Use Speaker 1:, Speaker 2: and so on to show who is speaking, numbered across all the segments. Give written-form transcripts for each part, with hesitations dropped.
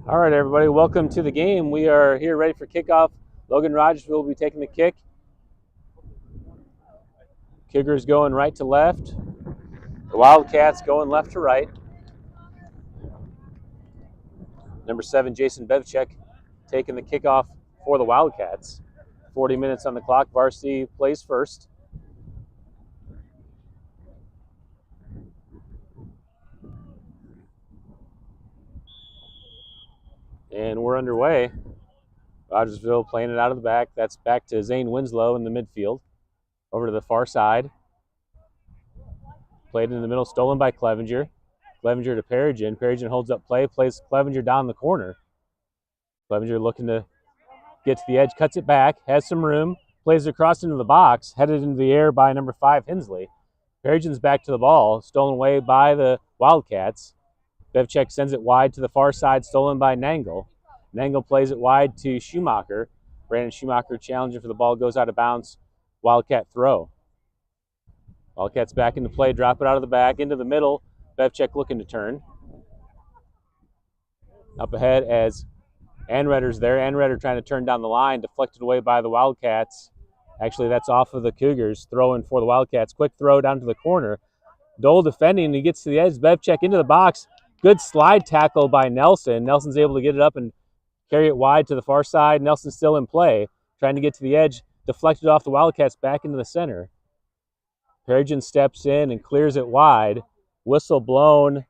Speaker 1: All right, everybody, welcome to the game. We are here ready for kickoff. Logan Rogersville will be taking the kick. Kickers going right to left. The Wildcats going left to right. Number 7, Jason Bevchek, taking the kickoff for the Wildcats. 40 minutes on the clock. Varsity plays first. And we're underway. Rogersville playing it out of the back. That's back to Zane Winslow in the midfield. Over to the far side. Played in the middle, stolen by Clevenger. Clevenger to Perigin. Perigin holds up play, plays Clevenger down the corner. Clevenger looking to get to the edge, cuts it back, has some room, plays it across into the box, headed into the air by number 5, Hensley. Perigin's back to the ball, stolen away by the Wildcats. Bevchek sends it wide to the far side, stolen by Nangle. Nangle plays it wide to Schumacher. Brandon Schumacher challenging for the ball, goes out of bounds. Wildcat throw. Wildcats back into play, drop it out of the back, into the middle. Bevchek looking to turn. Up ahead as Anredder's there. Anredder trying to turn down the line, deflected away by the Wildcats. Actually, that's off of the Cougars. Throwing for the Wildcats. Quick throw down to the corner. Dole defending. He gets to the edge. Bevchek into the box. Good slide tackle by Nelson. Nelson's able to get it up and carry it wide to the far side. Nelson's still in play. Trying to get to the edge. Deflected off the Wildcats back into the center. Perigin steps in and clears it wide. Whistle blown.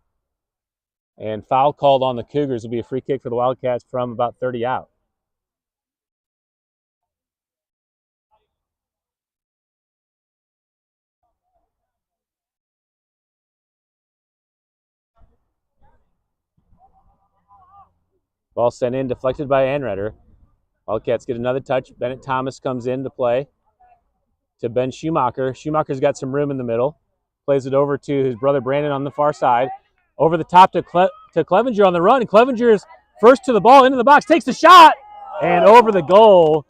Speaker 1: And foul called on the Cougars. Will be a free kick for the Wildcats from about 30 out. Ball sent in, deflected by Anredder. Wildcats get another touch. Bennett Thomas comes in to play to Ben Schumacher. Schumacher's got some room in the middle. Plays it over to his brother Brandon on the far side. Over the top to Clevenger on the run. Clevenger is first to the ball, into the box, takes the shot, and over the goal.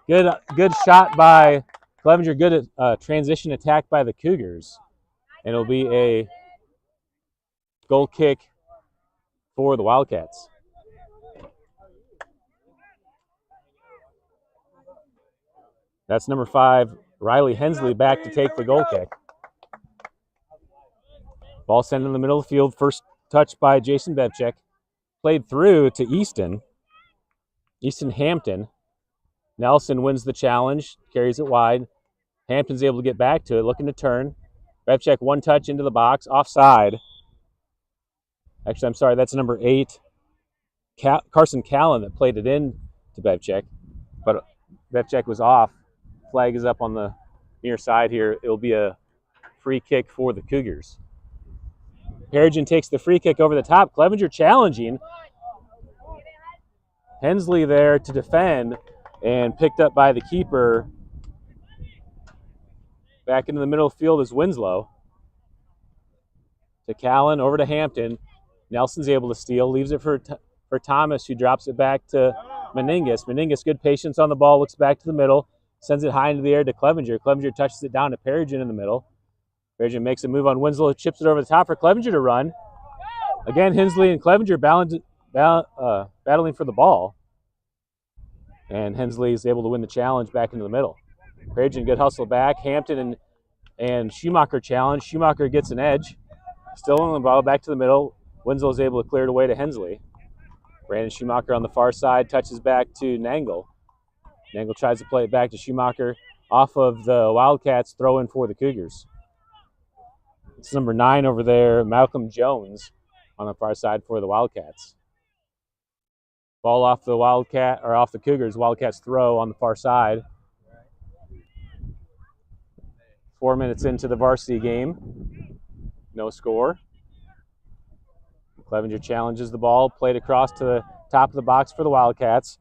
Speaker 1: Good shot by Clevenger. Good transition attack by the Cougars. And it'll be a goal kick for the Wildcats. That's number 5, Riley Hensley, back to take the goal kick. Ball sent in the middle of the field. First touch by Jason Bevchek. Played through to Easton Hampton. Nelson wins the challenge, carries it wide. Hampton's able to get back to it, looking to turn. Bevchek one touch into the box, offside. Actually, I'm sorry, that's number 8, Carson Callan, that played it in to Bevchek. But Bevchek was off. Flag is up on the near side here. It'll be a free kick for the Cougars. Perigin takes the free kick over the top. Clevenger challenging. Hensley there to defend and picked up by the keeper. Back into the middle of the field is Winslow. To Callan, over to Hampton. Nelson's able to steal, leaves it for Thomas, who drops it back to Meningus. Meningus, good patience on the ball, looks back to the middle, sends it high into the air to Clevenger. Clevenger touches it down to Perigin in the middle. Perigin makes a move on Winslow, chips it over the top for Clevenger to run. Again, Hensley and Clevenger battling for the ball. And Hensley is able to win the challenge back into the middle. Perigin, good hustle back. Hampton and Schumacher challenge. Schumacher gets an edge. Still on the ball, back to the middle. Winslow is able to clear it away to Hensley. Brandon Schumacher on the far side, touches back to Nangle. Nangle tries to play it back to Schumacher off of the Wildcats, throw in for the Cougars. It's number 9 over there, Malcolm Jones, on the far side for the Wildcats. Ball off the Cougars. Wildcats throw on the far side. 4 minutes into the varsity game. No score. Clevenger challenges the ball, played across to the top of the box for the Wildcats.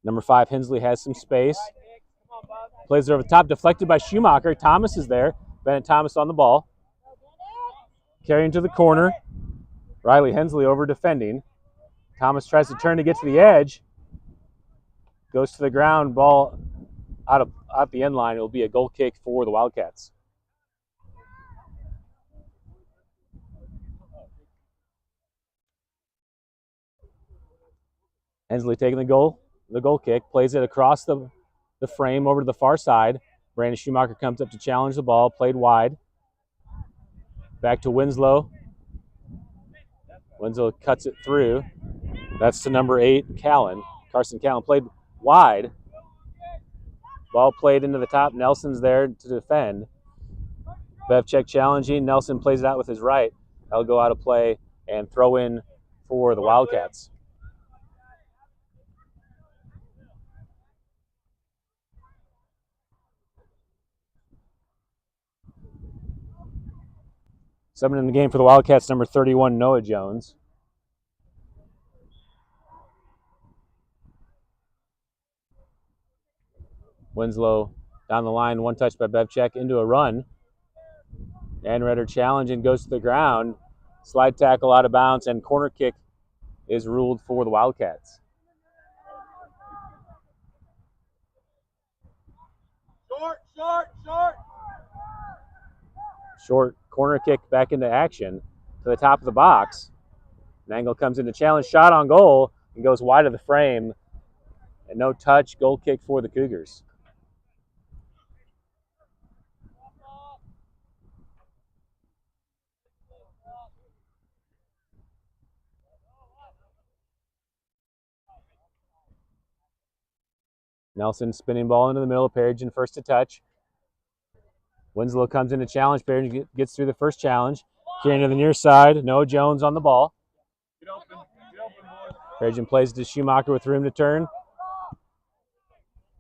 Speaker 1: Number 5, Hensley has some space. Plays it over the top, deflected by Schumacher. Thomas is there. Bennett Thomas on the ball. Carrying to the corner. Riley Hensley over defending. Thomas tries to turn to get to the edge. Goes to the ground, ball out the end line. It'll be a goal kick for the Wildcats. Hensley taking the goal kick, plays it across the frame over to the far side. Brandon Schumacher comes up to challenge the ball, played wide. Back to Winslow. Winslow cuts it through. That's to number 8, Callan. Carson Callan played wide. Ball played into the top. Nelson's there to defend. Bevchek challenging. Nelson plays it out with his right. That'll go out of play and throw in for the Wildcats. Subbing in the game for the Wildcats, number 31, Noah Jones. Winslow down the line, one touch by Bevchek into a run. Anredder challenging, goes to the ground. Slide tackle out of bounds, and corner kick is ruled for the Wildcats. Short corner kick back into action to the top of the box. Nangle comes in to challenge, shot on goal, and goes wide of the frame. And no touch, goal kick for the Cougars. Nelson spinning ball into the middle. Perigin first to touch. Winslow comes in to challenge. Perigin gets through the first challenge. Carrying to the near side. Noah Jones on the ball. Perigin plays to Schumacher with room to turn.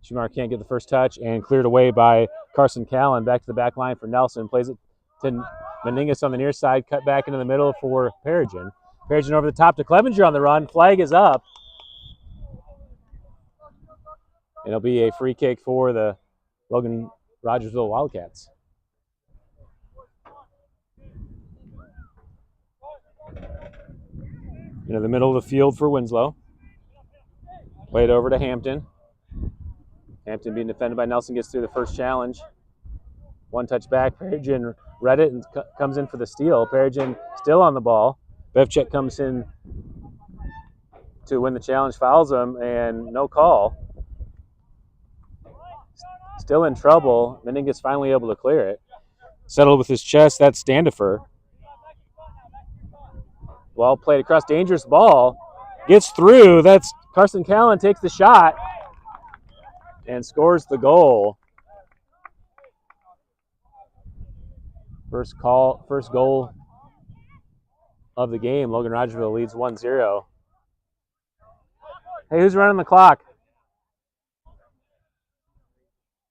Speaker 1: Schumacher can't get the first touch and cleared away by Carson Callan. Back to the back line for Nelson. Plays it to Meningas on the near side. Cut back into the middle for Perigin. Perigin over the top to Clevenger on the run. Flag is up. And it'll be a free kick for the Logan Rogersville Wildcats. Into the middle of the field for Winslow. Played over to Hampton. Hampton being defended by Nelson, gets through the first challenge. One touch back. Perigin read it and comes in for the steal. Perigin still on the ball. Bevchek comes in to win the challenge, fouls him, and no call. Still in trouble. Meningas finally able to clear it. Settled with his chest. That's Standifer. Well played across. Dangerous ball. Gets through. That's Carson Callan takes the shot and scores the goal. First goal of the game. Logan Rogersville leads 1-0. Hey, who's running the clock?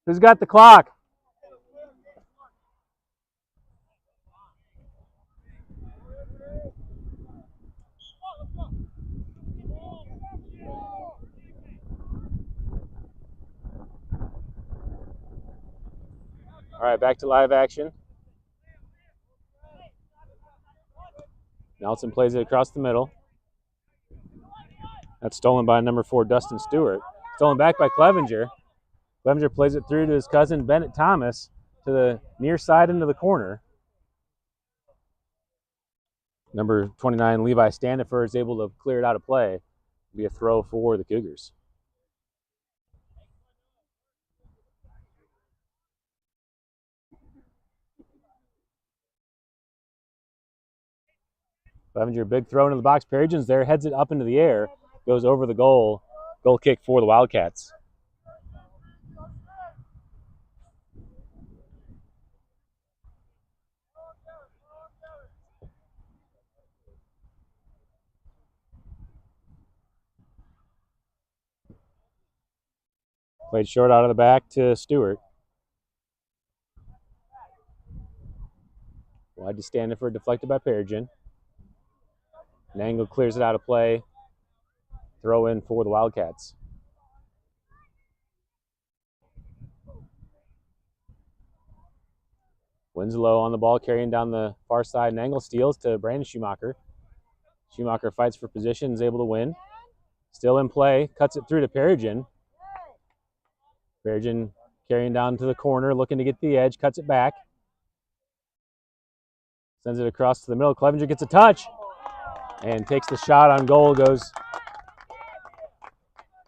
Speaker 1: Who's got the clock? All right, back to live action. Nelson plays it across the middle. That's stolen by number 4, Dustin Stewart. Stolen back by Clevenger. Clevenger plays it through to his cousin, Bennett Thomas, to the near side into the corner. Number 29, Levi Standifer, is able to clear it out of play. It'll be a throw for the Cougars. Clevenger, big throw into the box. Perigin's there, heads it up into the air, goes over the goal. Goal kick for the Wildcats. Played short out of the back to Stewart. Wide to Standifer, deflected by Perigin. Nangle clears it out of play. Throw in for the Wildcats. Winslow on the ball, carrying down the far side. Nangle steals to Brandon Schumacher. Schumacher fights for position, is able to win. Still in play, cuts it through to Perigin. Perigin carrying down to the corner, looking to get the edge, cuts it back. Sends it across to the middle. Clevenger gets a touch and takes the shot on goal, goes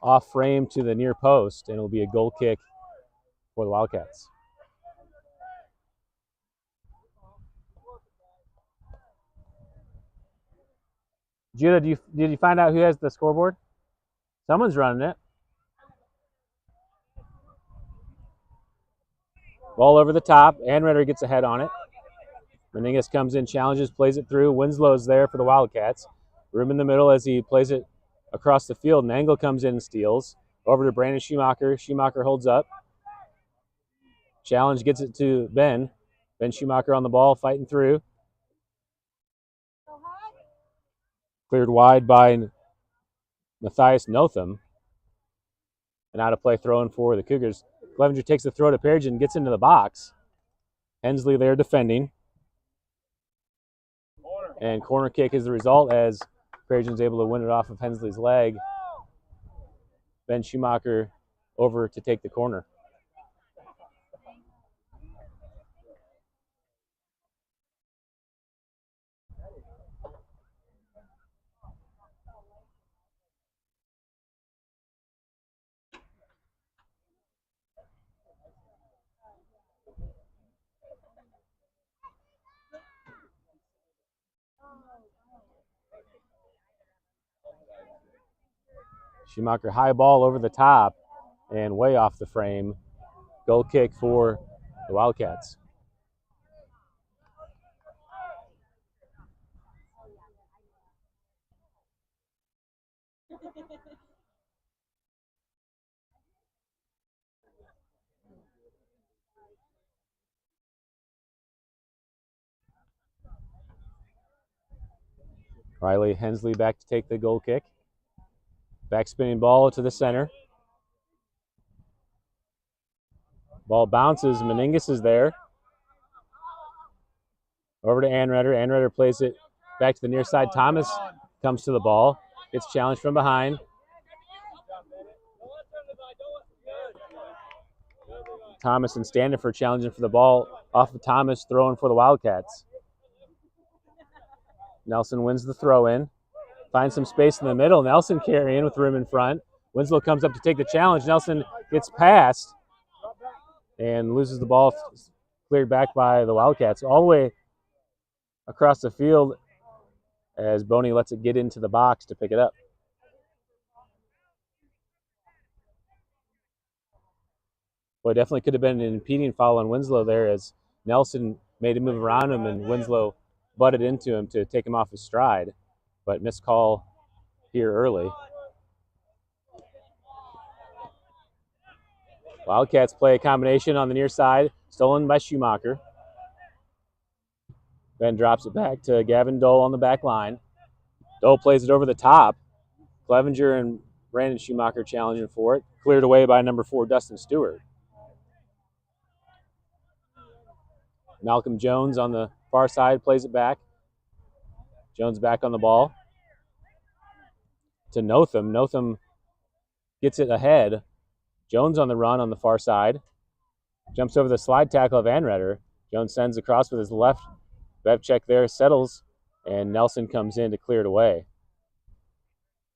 Speaker 1: off frame to the near post, and it'll be a goal kick for the Wildcats. Judah, did you find out who has the scoreboard? Someone's running it. Ball over the top. Anredder gets a head on it. Meningus comes in, challenges, plays it through. Winslow's there for the Wildcats. Room in the middle as he plays it across the field. And Angle comes in and steals. Over to Brandon Schumacher. Schumacher holds up. Challenge gets it to Ben. Ben Schumacher on the ball, fighting through. Cleared wide by Matthias Notham. And out of play throwing for the Cougars. Clevenger takes the throw to Perigin, gets into the box. Hensley there defending. And corner kick is the result as Perigin's able to win it off of Hensley's leg. Ben Schumacher over to take the corner. Schumacher high ball over the top and way off the frame. Goal kick for the Wildcats. Riley Hensley back to take the goal kick. Back spinning ball to the center. Ball bounces. Meningus is there. Over to Anredder. Anredder plays it back to the near side. Thomas comes to the ball. Gets challenged from behind. Thomas and Standifer challenging for the ball off of Thomas, throwing for the Wildcats. Nelson wins the throw in. Finds some space in the middle. Nelson carrying with room in front. Winslow comes up to take the challenge. Nelson gets past and loses the ball, cleared back by the Wildcats. All the way across the field as Boney lets it get into the box to pick it up. Boy, definitely could have been an impeding foul on Winslow there as Nelson made a move around him and Winslow butted into him to take him off his stride. But missed call here early. Wildcats play a combination on the near side, stolen by Schumacher. Ben drops it back to Gavin Dole on the back line. Dole plays it over the top. Clevenger and Brandon Schumacher challenging for it. Cleared away by number 4, Dustin Stewart. Malcolm Jones on the far side plays it back. Jones back on the ball to Notham. Notham gets it ahead. Jones on the run on the far side. Jumps over the slide tackle of Anredder. Jones sends across with his left. Bevchek there settles, and Nelson comes in to clear it away.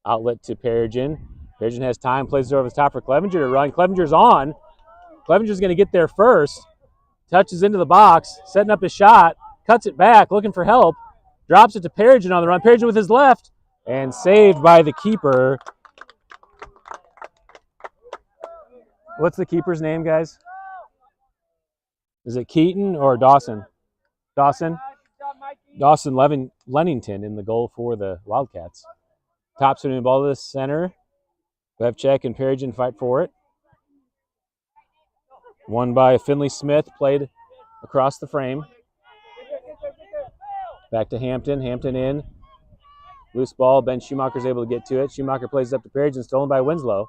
Speaker 1: Outlet to Perigin. Perigin has time, plays it over the top for Clevenger to run. Clevenger's on. Clevenger's going to get there first. Touches into the box, setting up his shot. Cuts it back, looking for help. Drops it to Perigin on the run. Perigin with his left, and saved by the keeper. What's the keeper's name, guys? Is it Keaton or Dawson? Dawson? Dawson Lennington in the goal for the Wildcats. Top spinning ball to the center. Bevchek and Perigin fight for it. Won by Finley Smith, played across the frame. Back to Hampton. Hampton in. Loose ball. Ben Schumacher's able to get to it. Schumacher plays it up to Perigin, stolen by Winslow.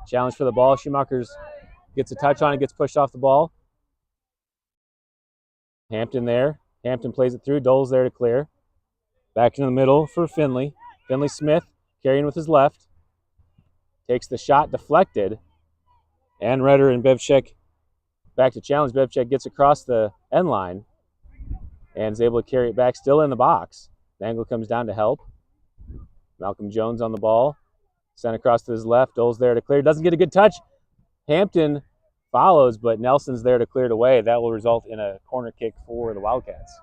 Speaker 1: Challenge for the ball. Schumacher gets a touch on it, gets pushed off the ball. Hampton there. Hampton plays it through. Dole's there to clear. Back in the middle for Finley. Finley Smith carrying with his left. Takes the shot, deflected. Anredder and Bevchek back to challenge. Bevchek gets across the end line and is able to carry it back, still in the box. Dangle comes down to help. Malcolm Jones on the ball. Sent across to his left. Dole's there to clear. Doesn't get a good touch. Hampton follows, but Nelson's there to clear it away. That will result in a corner kick for the Wildcats.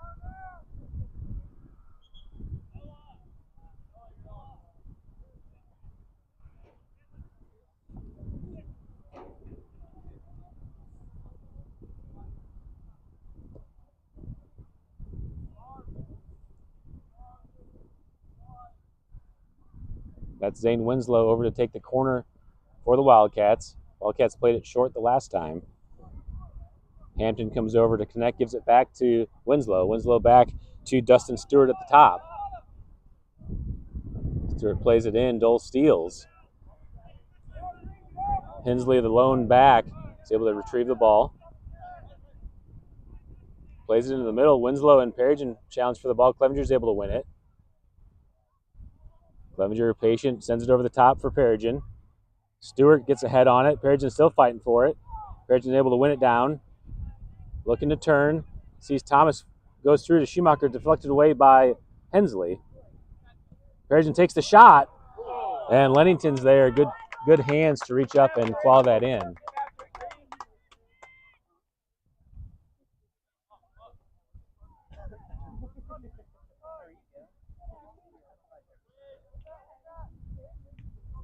Speaker 1: That's Zane Winslow over to take the corner for the Wildcats. Wildcats played it short the last time. Hampton comes over to connect, gives it back to Winslow. Winslow back to Dustin Stewart at the top. Stewart plays it in. Dole steals. Hensley, the lone back, is able to retrieve the ball. Plays it into the middle. Winslow and Perigin challenge for the ball. Clevenger's able to win it. Clevenger, patient, sends it over the top for Perigin. Stewart gets a head on it. Perigin's still fighting for it. Perigin's able to win it down. Looking to turn. Sees Thomas goes through to Schumacher, deflected away by Hensley. Perigin takes the shot, and Lennington's there. Good hands to reach up and claw that in.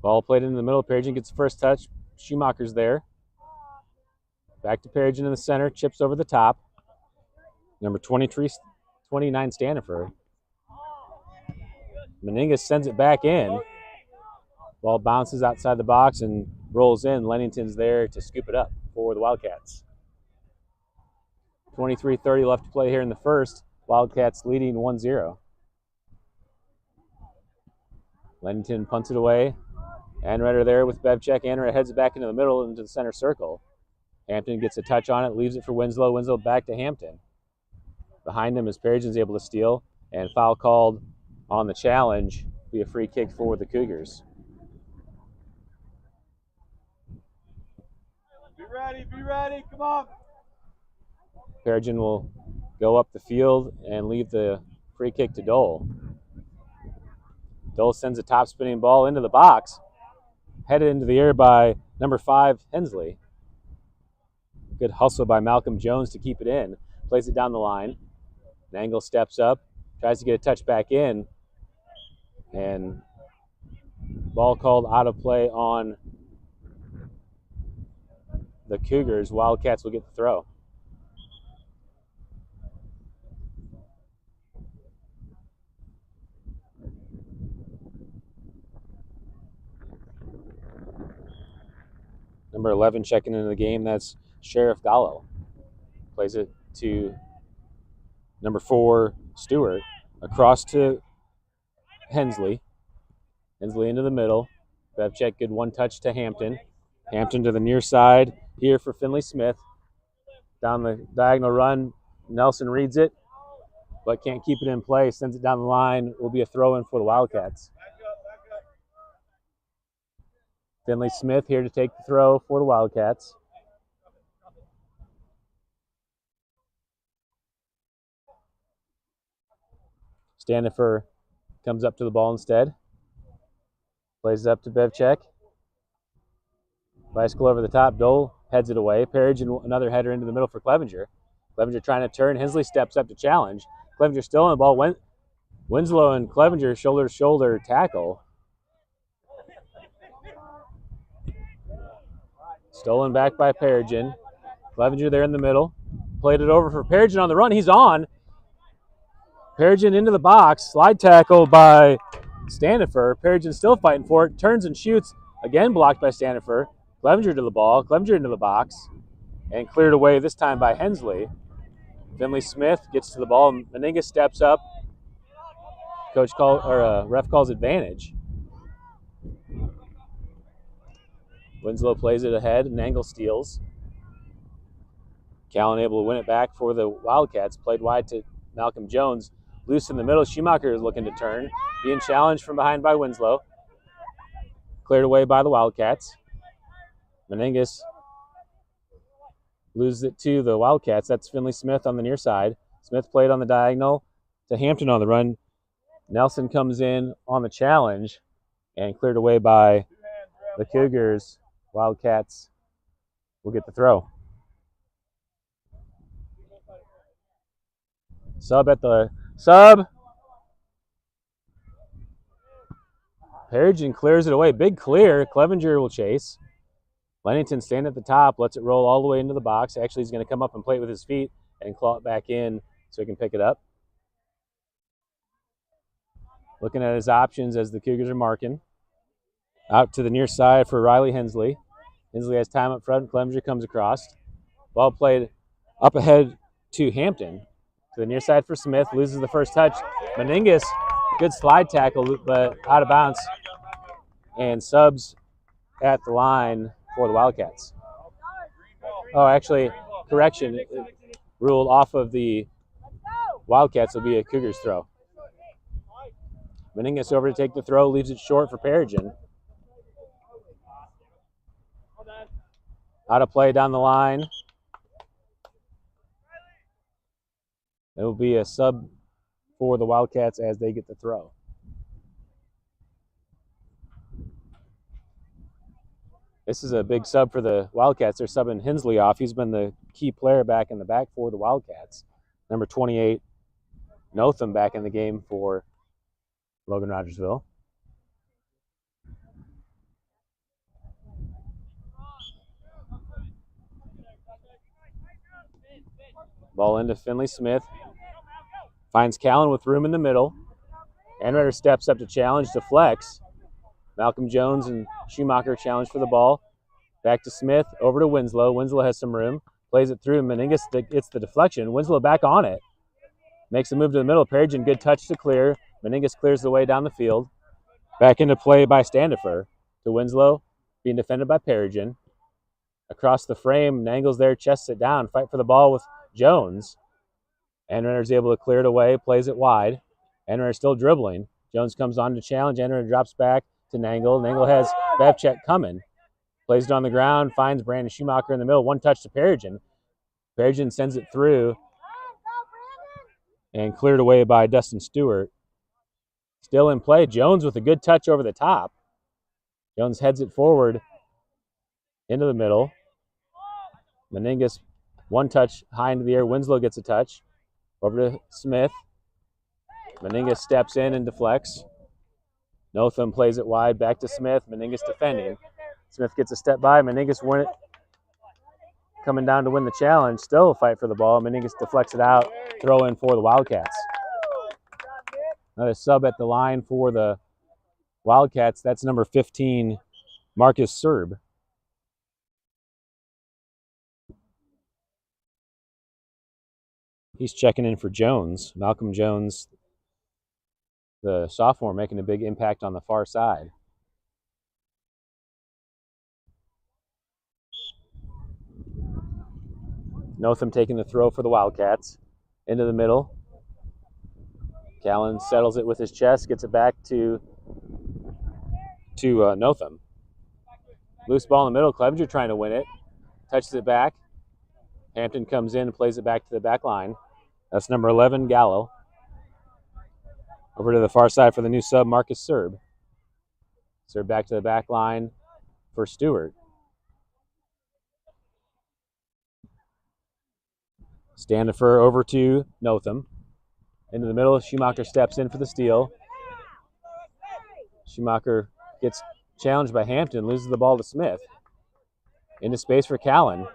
Speaker 1: Ball played into the middle. Perigin gets the first touch. Schumacher's there. Back to Perigin in the center. Chips over the top. Number 29, Stanifer. Meningas sends it back in. Ball bounces outside the box and rolls in. Lennington's there to scoop it up for the Wildcats. 23:30 left to play here in the first. Wildcats leading 1-0. Lennington punts it away. Anretter there with Bevchek. Anretter heads it back into the middle into the center circle. Hampton gets a touch on it, leaves it for Winslow. Winslow back to Hampton. Behind him is Perigin's able to steal, and foul called on the challenge. Be a free kick for the Cougars.
Speaker 2: Be ready, come on.
Speaker 1: Perigin will go up the field and leave the free kick to Dole. Dole sends a top spinning ball into the box. Headed into the air by number 5, Hensley. Good hustle by Malcolm Jones to keep it in. Plays it down the line. Nangle steps up, tries to get a touch back in, and ball called out of play on the Cougars. Wildcats will get the throw. Number 11 checking into the game, that's Sheriff Gallo. Plays it to number 4, Stewart. Across to Hensley. Hensley into the middle. Bevchek, good one touch to Hampton. Hampton to the near side here for Finley Smith. Down the diagonal run. Nelson reads it, but can't keep it in play. Sends it down the line. Will be a throw-in for the Wildcats. Finley Smith here to take the throw for the Wildcats. Stanifer comes up to the ball instead. Plays it up to Bevchek. Bicycle over the top. Dole heads it away. Perigin, another header into the middle for Clevenger. Clevenger trying to turn. Hensley steps up to challenge. Clevenger still on the ball. Winslow and Clevenger shoulder to shoulder tackle. Stolen back by Perigin. Clevenger there in the middle. Played it over for Perigin on the run. He's on. Perigin into the box. Slide tackle by Stanifer. Perigin still fighting for it. Turns and shoots. Again blocked by Stanifer. Clevenger to the ball. Clevenger into the box. And cleared away this time by Hensley. Finley Smith gets to the ball. Meninga steps up. Ref calls advantage. Winslow plays it ahead. Nangle steals. Callan able to win it back for the Wildcats. Played wide to Malcolm Jones. Loose in the middle. Schumacher is looking to turn. Being challenged from behind by Winslow. Cleared away by the Wildcats. Meningas loses it to the Wildcats. That's Finley Smith on the near side. Smith played on the diagonal to Hampton on the run. Nelson comes in on the challenge and cleared away by the Cougars, Wildcats, will get the throw. Sub. Perigin clears it away. Big clear. Clevenger will chase. Lennington stand at the top, lets it roll all the way into the box. Actually, he's going to come up and play it with his feet and claw it back in so he can pick it up. Looking at his options as the Cougars are marking. Out to the near side for Riley Hensley. Hensley has time up front. Clevenger comes across. Ball played up ahead to Hampton. To the near side for Smith. Loses the first touch. Meningus, good slide tackle, but out of bounds. And subs at the line for the Wildcats. Oh, actually, correction. Ruled off of the Wildcats will be a Cougars throw. Meningus over to take the throw. Leaves it short for Perigin. Out of play down the line. It will be a sub for the Wildcats as they get the throw. This is a big sub for the Wildcats. They're subbing Hensley off. He's been the key player back in the back for the Wildcats. Number 28, Notham back in the game for Logan Rogersville. Ball into Finley Smith. Finds Callan with room in the middle. Anrider steps up to challenge, deflects. Malcolm Jones and Schumacher challenge for the ball. Back to Smith, over to Winslow. Winslow has some room. Plays it through. Meningus gets the deflection. Winslow back on it. Makes a move to the middle. Perigin, good touch to clear. Meningus clears the way down the field. Back into play by Standifer. To Winslow, being defended by Perigin. Across the frame, Nangle's there, chests it down. Fight for the ball with Jones. Anrider's able to clear it away, plays it wide. Anrider still dribbling. Jones comes on to challenge. Anrider drops back to Nangle. Nangle has Bevchek coming. Plays it on the ground, finds Brandon Schumacher in the middle. One touch to Perigin. Perigin sends it through and cleared away by Dustin Stewart. Still in play. Jones with a good touch over the top. Jones heads it forward into the middle. Meningus, one touch high into the air. Winslow gets a touch. Over to Smith. Meningus steps in and deflects. Notham plays it wide. Back to Smith. Meningus defending. Smith gets a step by. Meningus win it. Coming down to win the challenge. Still a fight for the ball. Meningus deflects it out. Throw in for the Wildcats. Another sub at the line for the Wildcats. That's number 15, Marcus Serb. He's checking in for Jones. Malcolm Jones, the sophomore, making a big impact on the far side. Notham taking the throw for the Wildcats. Into the middle. Callan settles it with his chest, gets it back to Notham. Loose ball in the middle. Clevenger trying to win it. Touches it back. Hampton comes in and plays it back to the back line. That's number 11, Gallo. Over to the far side for the new sub, Marcus Serb. Serb back to the back line for Stewart. Standifer over to Notham. Into the middle, Schumacher steps in for the steal. Schumacher gets challenged by Hampton, loses the ball to Smith. Into space for Callan.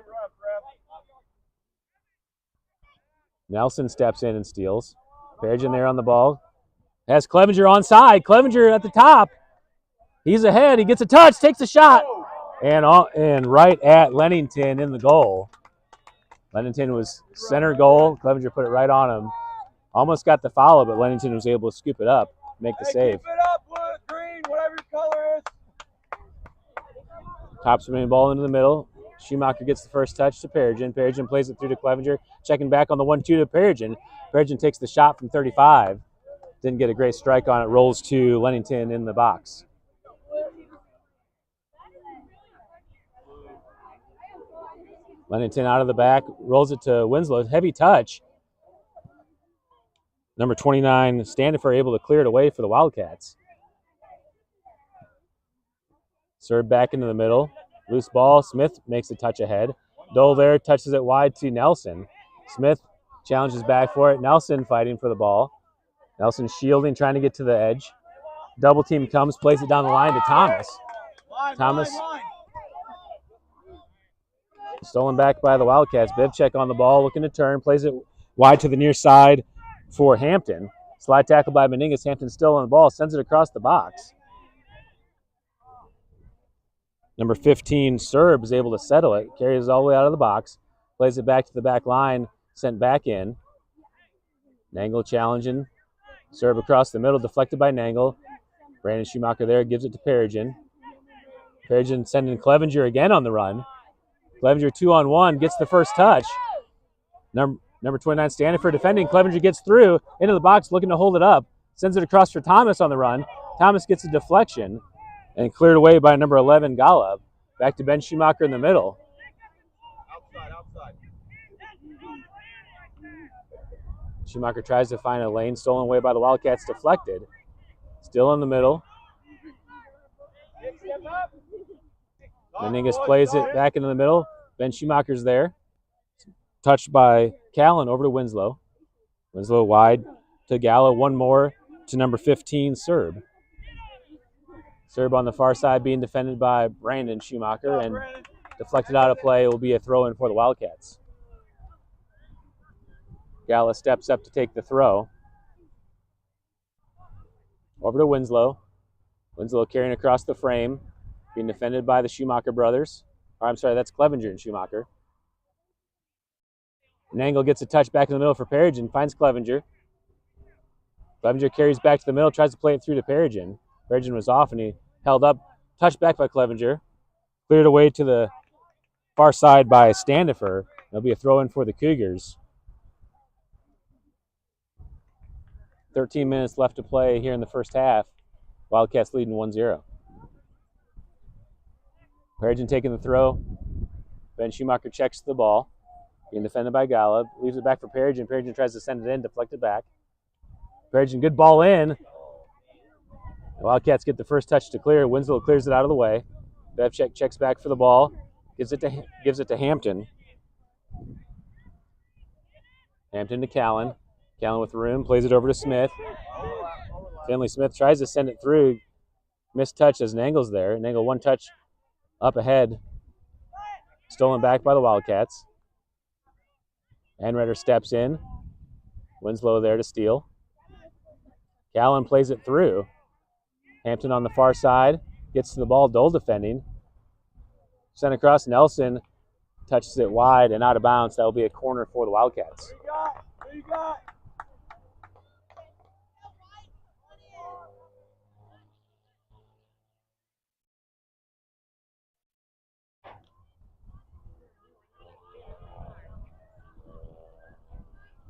Speaker 1: Nelson steps in and steals. Perigin there on the ball. Has Clevenger onside. Clevenger at the top. He's ahead. He gets a touch, takes a shot. And right at Lennington in the goal. Lennington was center goal. Clevenger put it right on him. Almost got the follow, but Lennington was able to scoop it up, make the save.
Speaker 2: Keep it up, blue, green, whatever your color is.
Speaker 1: Top spinning ball into the middle. Schumacher gets the first touch to Perigin. Perigin plays it through to Clevenger. Checking back on the 1-2 to Perigin. Perigin takes the shot from 35. Didn't get a great strike on it. Rolls to Lennington in the box. Lennington out of the back. Rolls it to Winslow. Heavy touch. Number 29, Standifer, able to clear it away for the Wildcats. Serve back into the middle. Loose ball. Smith makes a touch ahead. Dole there touches it wide to Nelson. Smith challenges back for it. Nelson fighting for the ball. Nelson shielding, trying to get to the edge. Double team comes, plays it down the line to Thomas. Thomas stolen back by the Wildcats. Bivchek on the ball, looking to turn, plays it wide to the near side for Hampton. Slide tackle by Meningas. Hampton still on the ball, sends it across the box. Number 15, Serb, is able to settle it, carries it all the way out of the box, plays it back to the back line, sent back in. Nangle challenging. Serb across the middle, deflected by Nangle. Brandon Schumacher there, gives it to Perigin. Perigin sending Clevenger again on the run. Clevenger 2-on-1, gets the first touch. Number 29, Stanifer defending. Clevenger gets through, into the box, looking to hold it up. Sends it across for Thomas on the run. Thomas gets a deflection and cleared away by number 11, Golub. Back to Ben Schumacher in the middle. Outside. Schumacher tries to find a lane, stolen away by the Wildcats, deflected. Still in the middle. Meningas plays it back into the middle. Ben Schumacher's there. Touched by Callan over to Winslow. Winslow wide to Gallo. One more to number 15, Serb. Serb on the far side being defended by Brandon Schumacher, and deflected out of play. It will be a throw-in for the Wildcats. Gallo steps up to take the throw. Over to Winslow. Winslow carrying across the frame, being defended by the Schumacher brothers. Or, I'm sorry, that's Clevenger and Schumacher. Nangle gets a touch back in the middle for Perigin, finds Clevenger. Clevenger carries back to the middle, tries to play it through to Perigin. Perigin was off and he held up, touched back by Clevenger. Cleared away to the far side by Standifer. There'll be a throw-in for the Cougars. 13 minutes left to play here in the first half. Wildcats leading 1-0. Perigin taking the throw. Ben Schumacher checks the ball. Being defended by Golub. Leaves it back for Perigin. Perigin tries to send it in, deflected back. Perigin, good ball in. The Wildcats get the first touch to clear. Winslow clears it out of the way. Bevchek checks back for the ball. Gives it to Hampton. Hampton to Callan. Callan with room. Plays it over to Smith. Finley Smith tries to send it through. Missed touch as Nangle's there. Nangle one touch up ahead. Stolen back by the Wildcats. Anredder steps in. Winslow there to steal. Callan plays it through. Hampton on the far side. Gets to the ball. Dole defending. Sent across. Nelson touches it wide and out of bounds. That will be a corner for the Wildcats.
Speaker 2: What you got?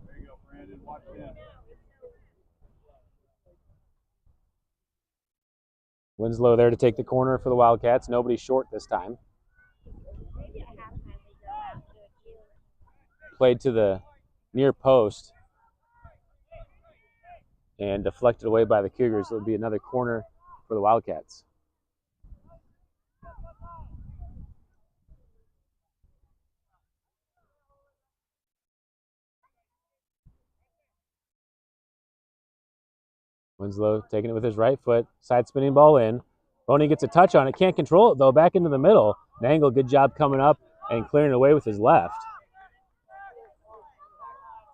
Speaker 2: There you go, Brandon. Watch that.
Speaker 1: Winslow there to take the corner for the Wildcats. Nobody short this time. Played to the near post and deflected away by the Cougars. It would be another corner for the Wildcats. Winslow taking it with his right foot, side spinning ball in. Boney gets a touch on it, can't control it though, back into the middle. Nangle, good job coming up and clearing it away with his left.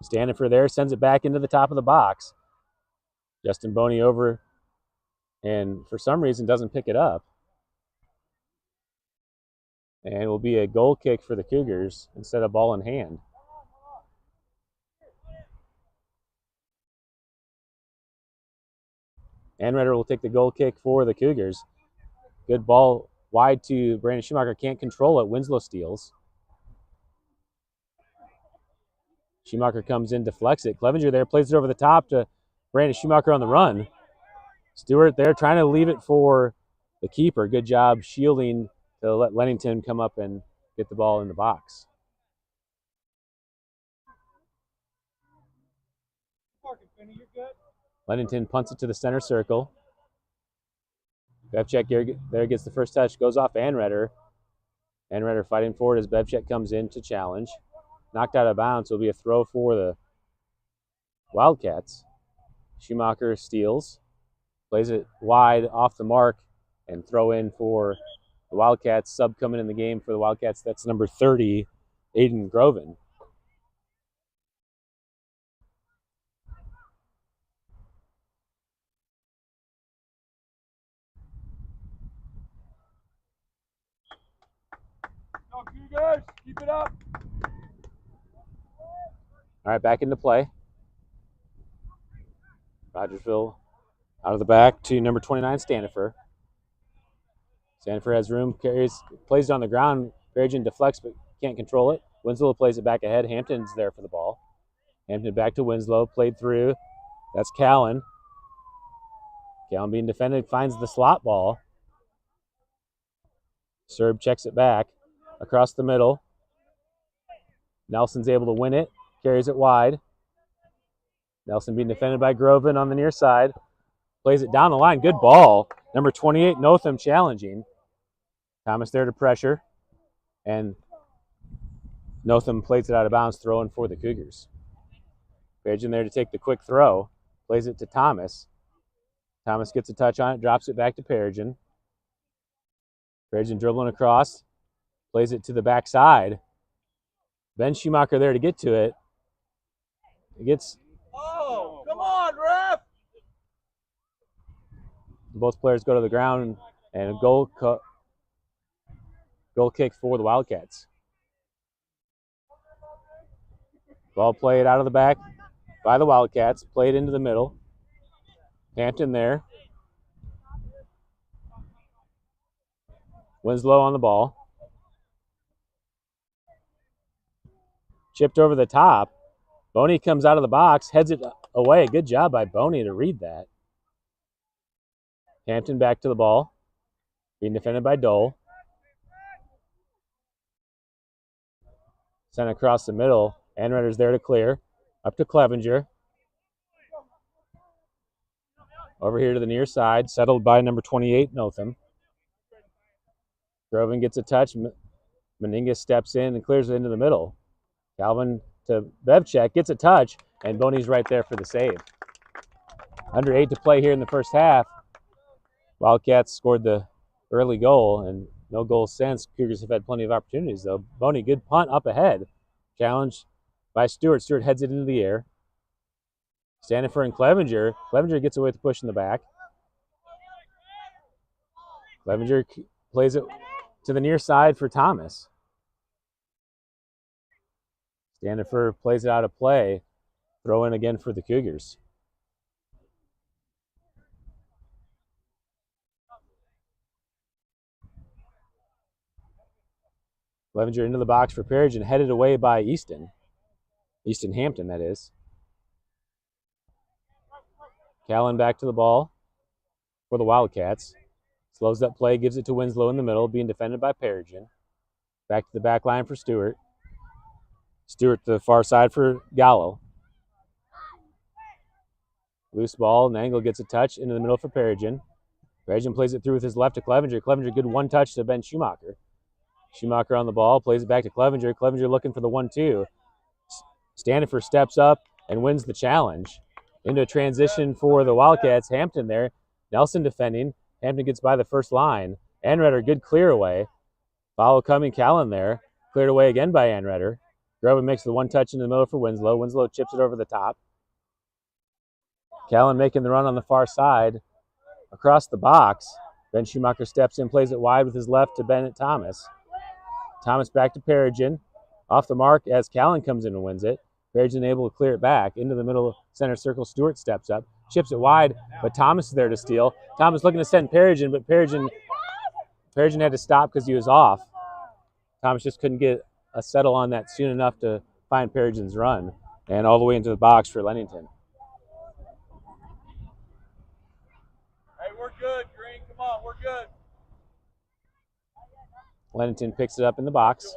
Speaker 1: Standifer there, sends it back into the top of the box. Justin Boney over and for some reason doesn't pick it up. And it will be a goal kick for the Cougars instead of ball in hand. Anredder will take the goal kick for the Cougars. Good ball wide to Brandon Schumacher. Can't control it. Winslow steals. Schumacher comes in, deflects it. Clevenger there, plays it over the top to Brandon Schumacher on the run. Stewart there trying to leave it for the keeper. Good job shielding to let Lennington come up and get the ball in the box. Lennington punts it to the center circle. Bevchek there gets the first touch, goes off Anredder. Anredder fighting forward as Bevchek comes in to challenge. Knocked out of bounds, so it'll be a throw for the Wildcats. Schumacher steals, plays it wide off the mark, and throw in for the Wildcats. Sub coming in the game for the Wildcats, that's number 30, Aiden Groven.
Speaker 2: Go Cougars, keep it up.
Speaker 1: All right, back into play. Rogersville out of the back to number 29, Stanifer. Stanifer has room, plays it on the ground. Perigin deflects but can't control it. Winslow plays it back ahead. Hampton's there for the ball. Hampton back to Winslow, played through. That's Callan. Callan being defended, finds the slot ball. Serb checks it back across the middle. Nelson's able to win it, carries it wide. Nelson being defended by Groven on the near side. Plays it down the line. Good ball. Number 28, Notham challenging. Thomas there to pressure. And Notham plays it out of bounds, throwing for the Cougars. Perigin there to take the quick throw. Plays it to Thomas. Thomas gets a touch on it, drops it back to Perigin. Perigin dribbling across. Plays it to the backside. Ben Schumacher there to get to it. It gets...
Speaker 2: Oh, come on, ref!
Speaker 1: Both players go to the ground, and a goal kick for the Wildcats. Ball played out of the back by the Wildcats, played into the middle. Hampton there. Winslow on the ball. Chipped over the top. Boney comes out of the box, heads it away. Good job by Boney to read that. Hampton back to the ball. Being defended by Dole. Sent across the middle. Anredder's there to clear. Up to Clevenger. Over here to the near side. Settled by number 28, Notham. Groven gets a touch. Meninga steps in and clears it into the middle. Calvin to Bevchek, gets a touch, and Boney's right there for the save. Under 8 to play here in the first half. Wildcats scored the early goal, and no goals since. Cougars have had plenty of opportunities, though. Boney, good punt up ahead. Challenge by Stewart. Stewart heads it into the air. Stanifer and Clevenger. Clevenger gets away with the push in the back. Clevenger plays it to the near side for Thomas. Stanifer plays it out of play. Throw in again for the Cougars. Clevenger into the box for Perigin, headed away by Easton. Easton Hampton, that is. Callan back to the ball for the Wildcats. Slows that play, gives it to Winslow in the middle, being defended by Perigin. Back to the back line for Stewart. Stewart to the far side for Gallo. Loose ball, and Angle gets a touch into the middle for Perigin. Perigin plays it through with his left to Clevenger. Clevenger, good one touch to Ben Schumacher. Schumacher on the ball, plays it back to Clevenger. Clevenger looking for the 1-2. Stanifer steps up and wins the challenge. Into a transition for the Wildcats. Hampton there. Nelson defending. Hampton gets by the first line. Anredder, good clear away. Follow coming, Callan there. Cleared away again by Anredder. Groven makes the one touch in the middle for Winslow. Winslow chips it over the top. Callan making the run on the far side. Across the box. Ben Schumacher steps in, plays it wide with his left to Bennett Thomas. Thomas back to Perigin. Off the mark as Callan comes in and wins it. Perigin able to clear it back. Into the middle center circle. Stewart steps up. Chips it wide, but Thomas is there to steal. Thomas looking to send Perigin, but Perigin had to stop because he was off. Thomas just couldn't get a settle on that soon enough to find Perigin's run. And all the way into the box for Lennington.
Speaker 2: Hey, we're good, Green. Come on, we're good.
Speaker 1: Lennington picks it up in the box.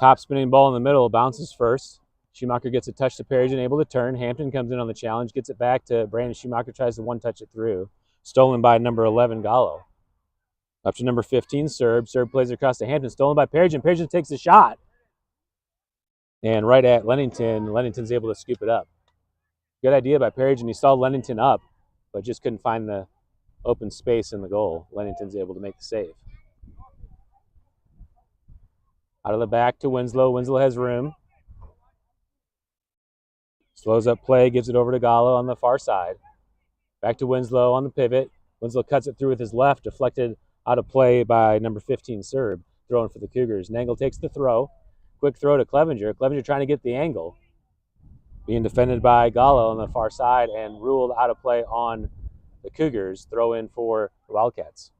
Speaker 1: Top spinning ball in the middle, bounces first. Schumacher gets a touch to Perigin, able to turn. Hampton comes in on the challenge, gets it back to Brandon Schumacher, tries to one-touch it through. Stolen by number 11, Gallo. Up to number 15, Serb. Serb plays it across to Hampton, stolen by Perigin. Perigin takes the shot. And right at Lennington, Lennington's able to scoop it up. Good idea by Perigin. He saw Lennington up, but just couldn't find the open space in the goal. Lennington's able to make the save. Out of the back to Winslow. Winslow has room. Slows up play, gives it over to Gallo on the far side. Back to Winslow on the pivot. Winslow cuts it through with his left, deflected out of play by number 15, Serb. Throwing for the Cougars. Nangle takes the throw. Quick throw to Clevenger. Clevenger trying to get the angle. Being defended by Gallo on the far side and ruled out of play on the Cougars. Throw in for the Wildcats.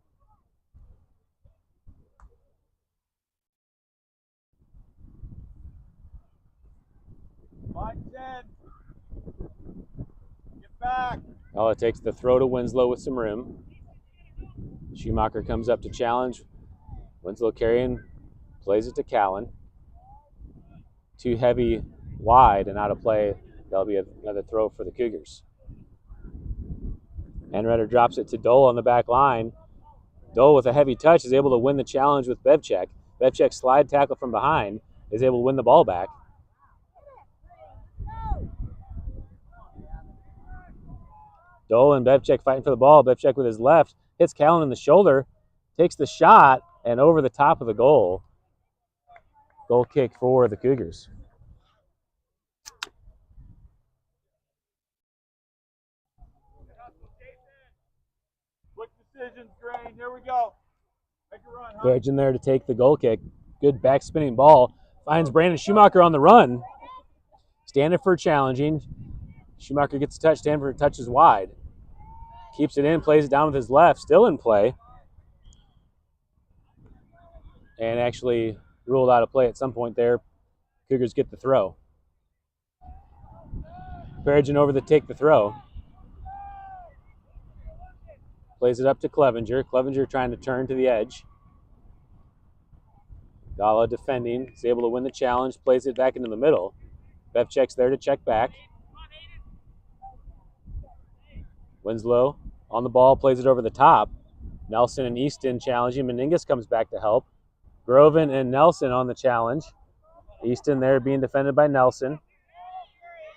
Speaker 2: Line 10. Get back.
Speaker 1: Oh, it takes the throw to Winslow with some room. Schumacher comes up to challenge. Winslow carrying, plays it to Callan. Too heavy wide and out of play. That'll be another throw for the Cougars. Henretter drops it to Dole on the back line. Dole with a heavy touch is able to win the challenge with Bevchek. Bevchek slide tackle from behind, is able to win the ball back. Dole and Bevchek fighting for the ball. Bevchek with his left, hits Callan in the shoulder, takes the shot, and over the top of the goal. Goal kick for the Cougars.
Speaker 2: Quick decisions, Grain. Here we go. Make a run, huh?
Speaker 1: Perigin there to take the goal kick. Good back spinning ball. Finds Brandon Schumacher on the run. Standiford challenging. Schumacher gets a touch. Standiford touches wide. Keeps it in, plays it down with his left. Still in play. And actually ruled out of play at some point there. Cougars get the throw. Perigin over to take the throw. Plays it up to Clevenger. Clevenger trying to turn to the edge. Gallo defending. Is able to win the challenge. Plays it back into the middle. Bevchek's there to check back. Winslow on the ball. Plays it over the top. Nelson and Easton challenging. Meningus comes back to help. Groven and Nelson on the challenge. Easton there being defended by Nelson.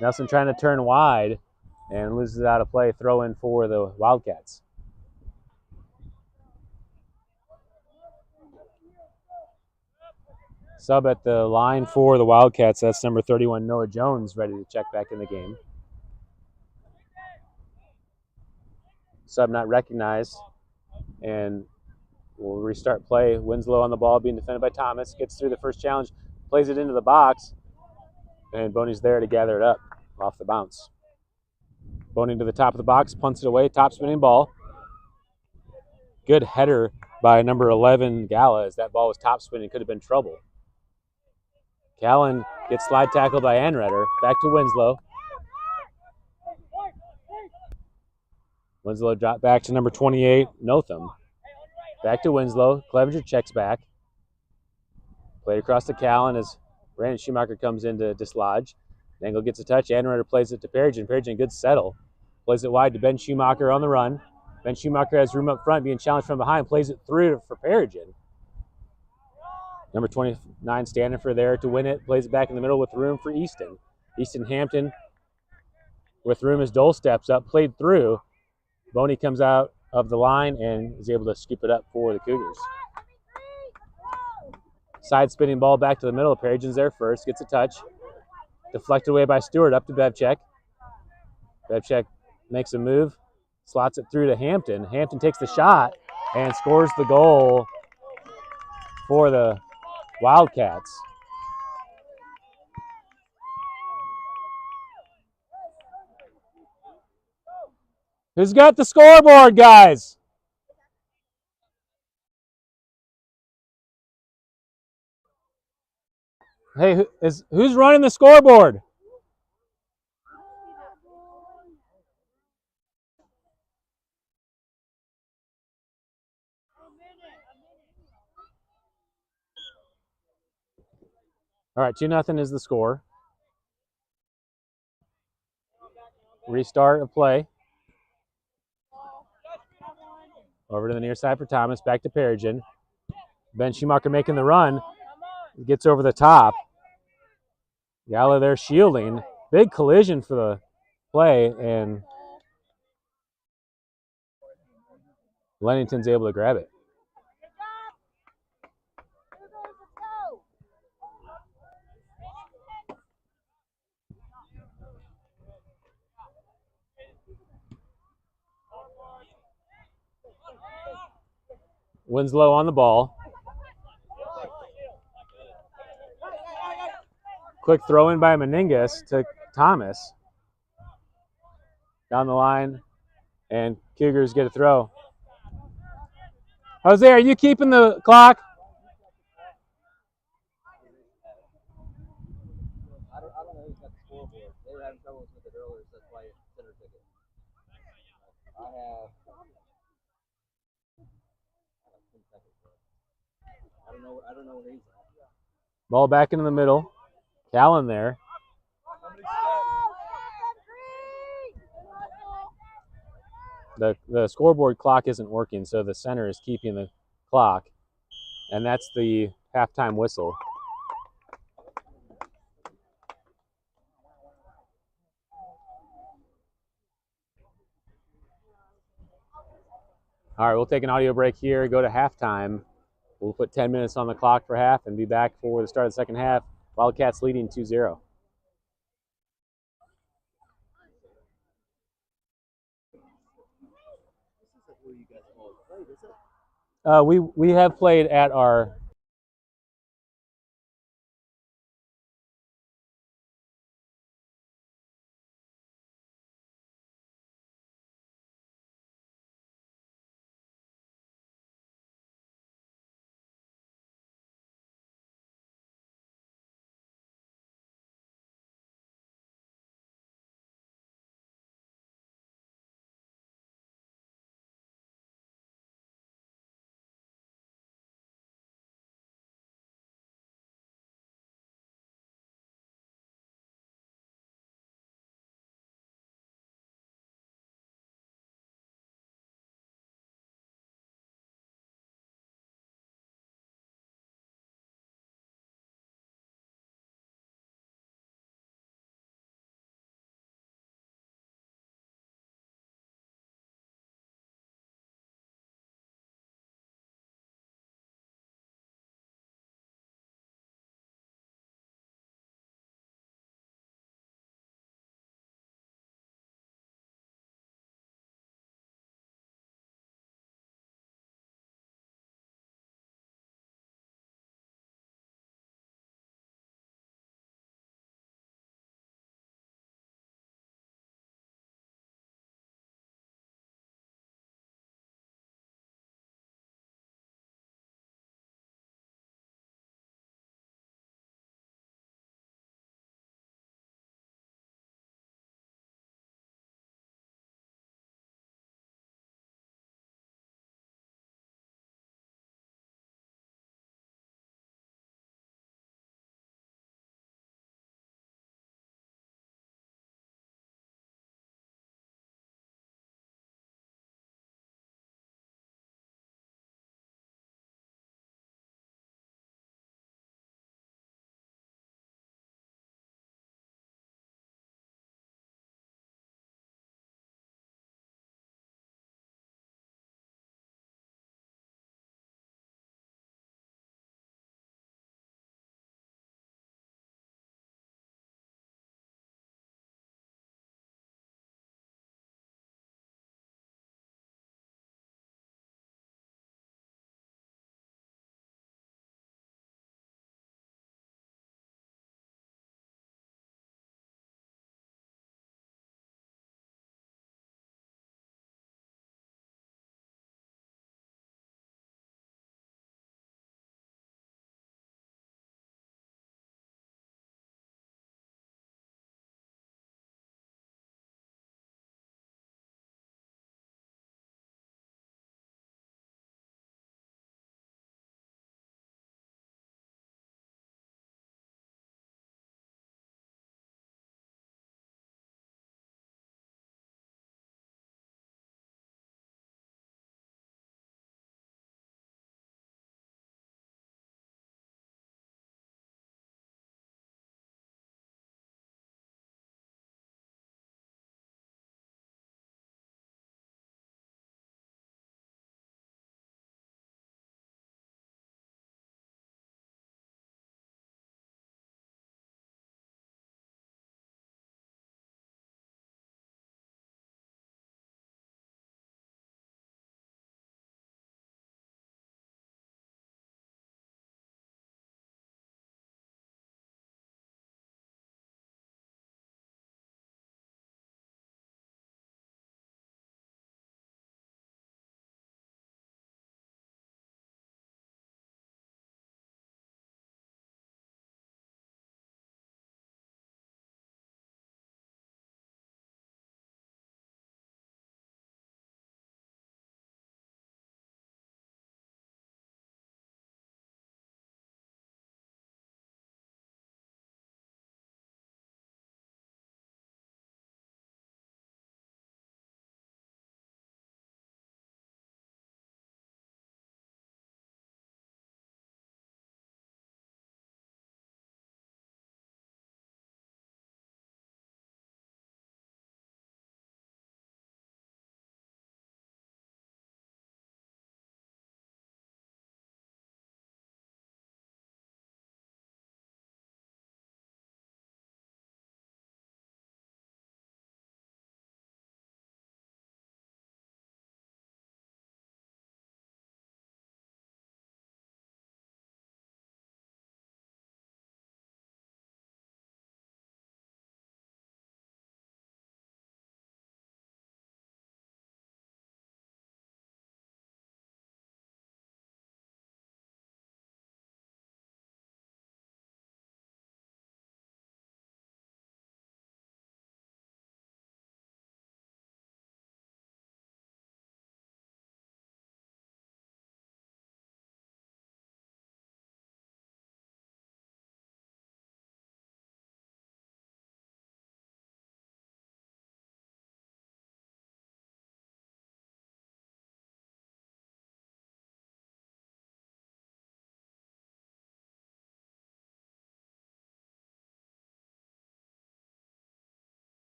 Speaker 1: Nelson trying to turn wide and loses it out of play. Throw in for the Wildcats. Sub at the line for the Wildcats. That's number 31, Noah Jones, ready to check back in the game. Sub not recognized. And we'll restart play. Winslow on the ball being defended by Thomas. Gets through the first challenge. Plays it into the box. And Boney's there to gather it up off the bounce. Boney to the top of the box. Punts it away. Top spinning ball. Good header by number 11, Gala, as that ball was top spinning. Could have been trouble. Callan gets slide tackled by Anretter. Back to Winslow. Winslow dropped back to number 28, Notham. Back to Winslow. Clevenger checks back. Played across to Callan as Brandon Schumacher comes in to dislodge. Dangle gets a touch. Anretter plays it to Perigin. Perigin, good settle. Plays it wide to Ben Schumacher on the run. Ben Schumacher has room up front, being challenged from behind. Plays it through for Perigin. Number 29, Standiford there to win it. Plays it back in the middle with room for Easton. Easton Hampton with room as Dole steps up. Played through. Boney comes out of the line and is able to scoop it up for the Cougars. Side spinning ball back to the middle. Perigin's there first. Gets a touch. Deflected away by Stewart up to Bevchek. Bevchek makes a move. Slots it through to Hampton. Hampton takes the shot and scores the goal for the Wildcats. Who's got the scoreboard, guys? Hey, who's running the scoreboard? All right, 2-0 is the score. Restart of play. Over to the near side for Thomas. Back to Perigin. Ben Schumacher making the run. Gets over the top. Gala there shielding. Big collision for the play, and Lennington's able to grab it. Winslow on the ball. Quick throw in by Meningus to Thomas. Down the line, and Cougars get a throw. Jose, are you keeping the clock?
Speaker 3: I don't know who's got the scoreboard. They were having trouble with it earlier, so that's why it's center ticket. I have 10 seconds left. I don't know where he's at.
Speaker 1: Ball back into the middle. Callan there. The scoreboard clock isn't working, so the center is keeping the clock, and that's the halftime whistle. All right, we'll take an audio break here, go to halftime. We'll put 10 minutes on the clock for half and be back for the start of the second half. Wildcats leading 2-0. We have played at our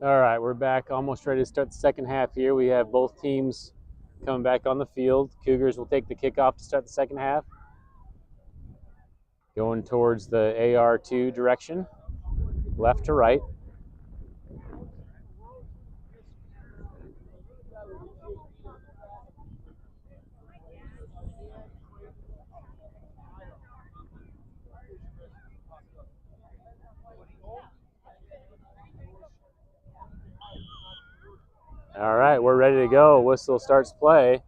Speaker 1: All right, we're back, almost ready to start the second half here. We have both teams coming back on the field. Cougars will take the kickoff to start the second half. Going towards the AR2 direction, left to right. All right, we're ready to go. Whistle starts play.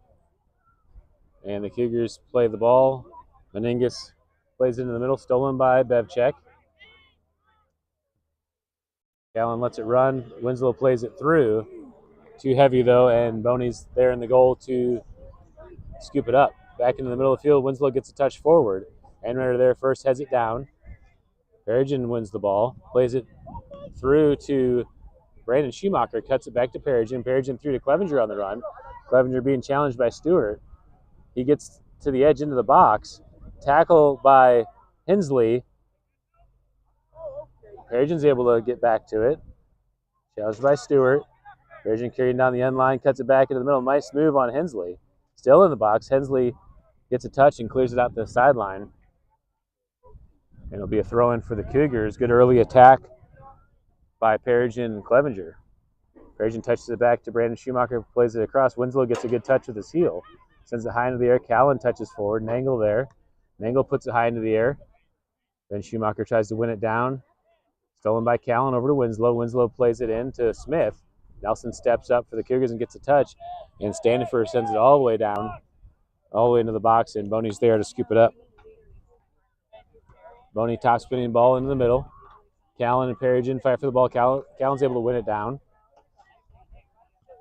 Speaker 1: And the Cougars play the ball. Meningus plays into the middle, stolen by Bevchek. Allen lets it run. Winslow plays it through. Too heavy, though, and Boney's there in the goal to scoop it up. Back into the middle of the field, Winslow gets a touch forward. Enrider there first, heads it down. Perigin wins the ball, plays it through to Brandon Schumacher, cuts it back to Perigin. Perigin through to Clevenger on the run. Clevenger being challenged by Stewart. He gets to the edge into the box. Tackle by Hensley. Perigin's able to get back to it. Challenged by Stewart. Perigin carrying down the end line, cuts it back into the middle. Nice move on Hensley. Still in the box. Hensley gets a touch and clears it out to the sideline. And it'll be a throw-in for the Cougars. Good early attack by Perigin and Clevenger. Perigin touches it back to Brandon Schumacher, plays it across. Winslow gets a good touch with his heel. Sends it high into the air. Callan touches forward. Nangle there. Nangle puts it high into the air. Then Schumacher tries to win it down. Stolen by Callan over to Winslow. Winslow plays it in to Smith. Nelson steps up for the Cougars and gets a touch. And Standifer sends it all the way down, all the way into the box, and Boney's there to scoop it up. Boney top spinning ball into the middle. Callan and Perigin fight for the ball. Callan's able to win it down.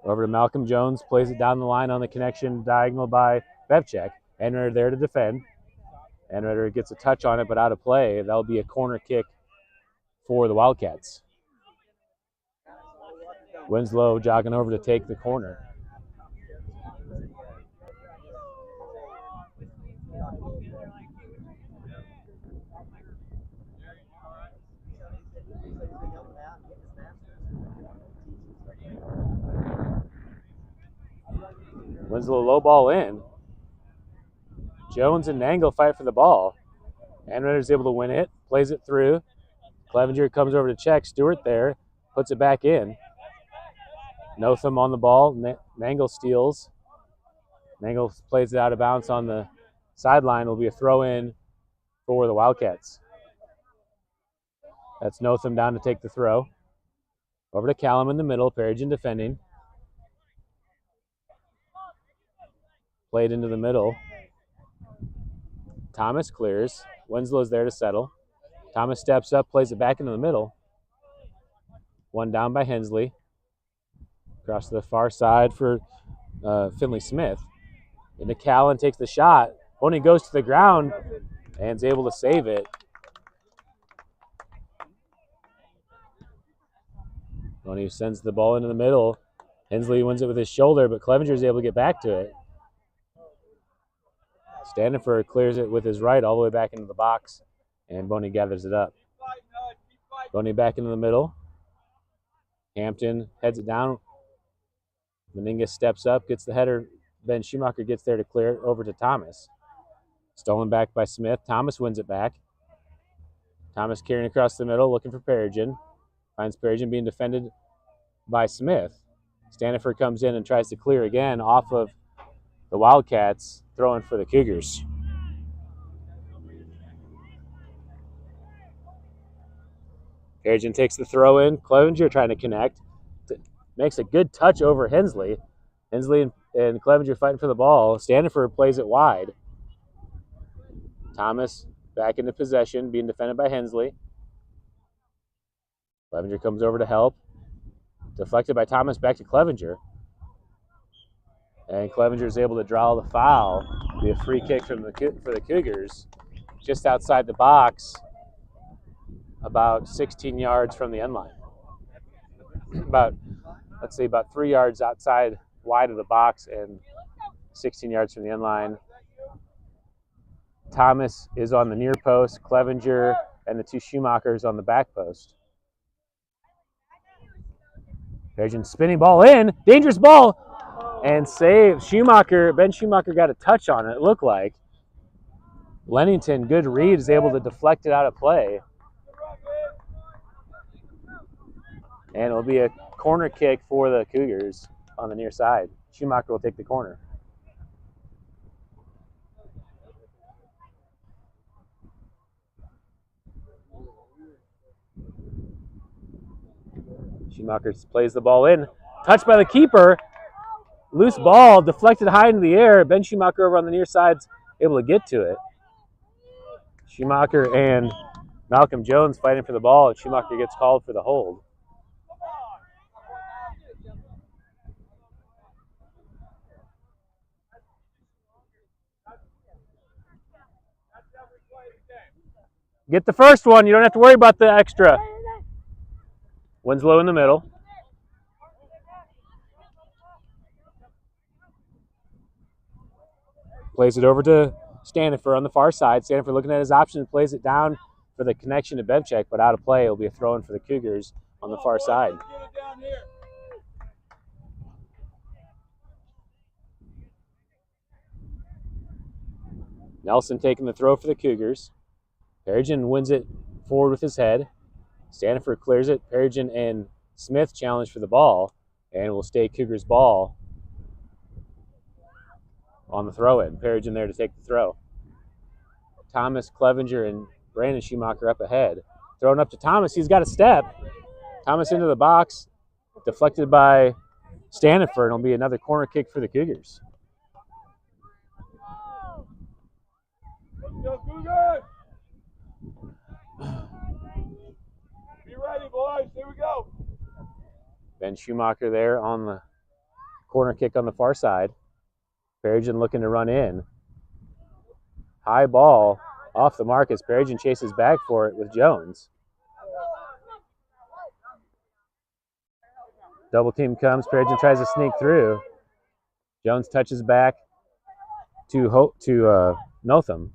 Speaker 1: Over to Malcolm Jones, plays it down the line on the connection, diagonal by Bevchek. Enrider there to defend. Enrider gets a touch on it, but out of play. That'll be a corner kick for the Wildcats. Winslow jogging over to take the corner. Winslow low ball in. Jones and Nangle fight for the ball. Enrider's able to win it, plays it through. Clevenger comes over to check. Stewart there, puts it back in. Notham on the ball. Nangle steals. Nangle plays it out of bounds on the sideline. Will be a throw-in for the Wildcats. That's Notham down to take the throw. Over to Callum in the middle. Perigin defending. Played into the middle. Thomas clears. Winslow's there to settle. Thomas steps up, plays it back into the middle. One down by Hensley. Across to the far side for Finley Smith. Into Callan, takes the shot. Boney goes to the ground and is able to save it. Boney sends the ball into the middle. Hensley wins it with his shoulder, but Clevenger is able to get back to it. Standifer clears it with his right all the way back into the box, and Boney gathers it up. Boney back into the middle. Hampton heads it down. Meningus steps up, gets the header. Ben Schumacher gets there to clear it over to Thomas. Stolen back by Smith. Thomas wins it back. Thomas carrying across the middle, looking for Perigin. Finds Perigin being defended by Smith. Standifer comes in and tries to clear again off of the Wildcats, throwing for the Cougars. Perigin takes the throw in. Clevenger trying to connect. Makes a good touch over Hensley. Hensley and Clevenger fighting for the ball. Standifer plays it wide. Thomas back into possession, being defended by Hensley. Clevenger comes over to help. Deflected by Thomas, back to Clevenger. And Clevenger is able to draw the foul. Be a free kick for the Cougars, just outside the box, about 16 yards from the end line. About 3 yards outside, wide of the box, and 16 yards from the end line. Thomas is on the near post. Clevenger and the two Schumachers on the back post. Persian spinning ball in. Dangerous ball. And save. Ben Schumacher got a touch on it, looked like. Lennington, good read, is able to deflect it out of play. And it'll be a corner kick for the Cougars on the near side. Schumacher will take the corner. Schumacher plays the ball in. Touched by the keeper. Loose ball, deflected high into the air. Ben Schumacher over on the near side's able to get to it. Schumacher and Malcolm Jones fighting for the ball, and Schumacher gets called for the hold. Get the first one. You don't have to worry about the extra. Winslow in the middle. Plays it over to Stanifer on the far side. Stanifer looking at his options, plays it down for the connection to Bevchek, but out of play. It'll be a throw-in for the Cougars on the far side. Nelson taking the throw for the Cougars. Perigin wins it forward with his head. Stanifer clears it. Perigin and Smith challenge for the ball, and it will stay Cougars ball on the throw-in. Perigin there to take the throw. Thomas, Clevenger, and Brandon Schumacher up ahead. Thrown up to Thomas. He's got a step. Thomas into the box. Deflected by Stanifer, and it'll be another corner kick for the Cougars.
Speaker 2: Let's go, Cougars! Be ready, boys. Here we go.
Speaker 1: Ben Schumacher there on the corner kick on the far side. Perigin looking to run in. High ball off the mark as Perigin chases back for it with Jones. Double team comes. Perigin tries to sneak through. Jones touches back to Notham.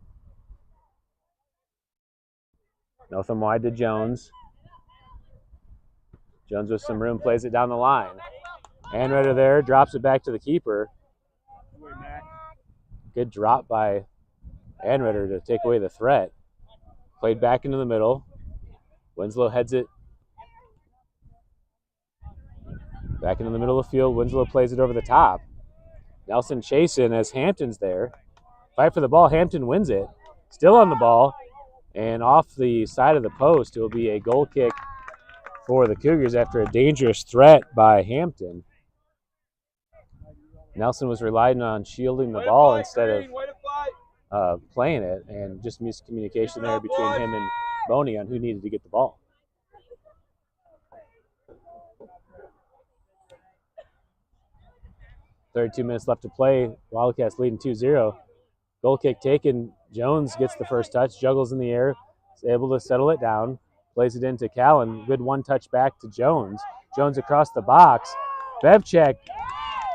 Speaker 1: Notham wide to Jones. Jones with some room plays it down the line. Anreder there drops it back to the keeper. Good drop by Anreder to take away the threat. Played back into the middle. Winslow heads it back into the middle of the field. Winslow plays it over the top. Nelson chasing as Hampton's there. Fight for the ball. Hampton wins it. Still on the ball. And off the side of the post, it will be a goal kick for the Cougars after a dangerous threat by Hampton. Nelson was relying on shielding the ball instead of playing it, and just miscommunication there between him and Boney on who needed to get the ball. $32 minutes left to play. Wildcats leading 2-0. Goal kick taken. Jones gets the first touch, juggles in the air, is able to settle it down, plays it into Callan. Good one-touch back to Jones. Jones across the box. Bevchek,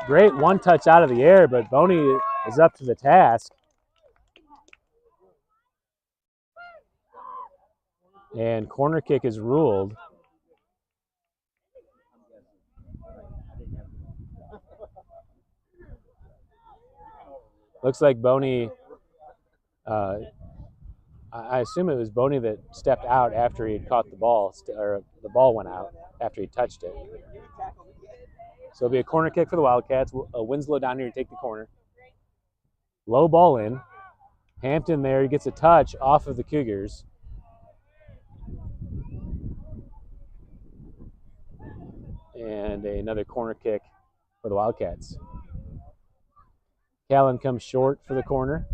Speaker 1: great one-touch out of the air, but Boney is up to the task. And corner kick is ruled. Looks like Boney, I assume it was Boney that stepped out after he had caught the ball, or the ball went out after he touched it. So it'll be a corner kick for the Wildcats. Winslow down here to take the corner. Low ball in. Hampton there, he gets a touch off of the Cougars. And another corner kick for the Wildcats. Callan comes short for the corner.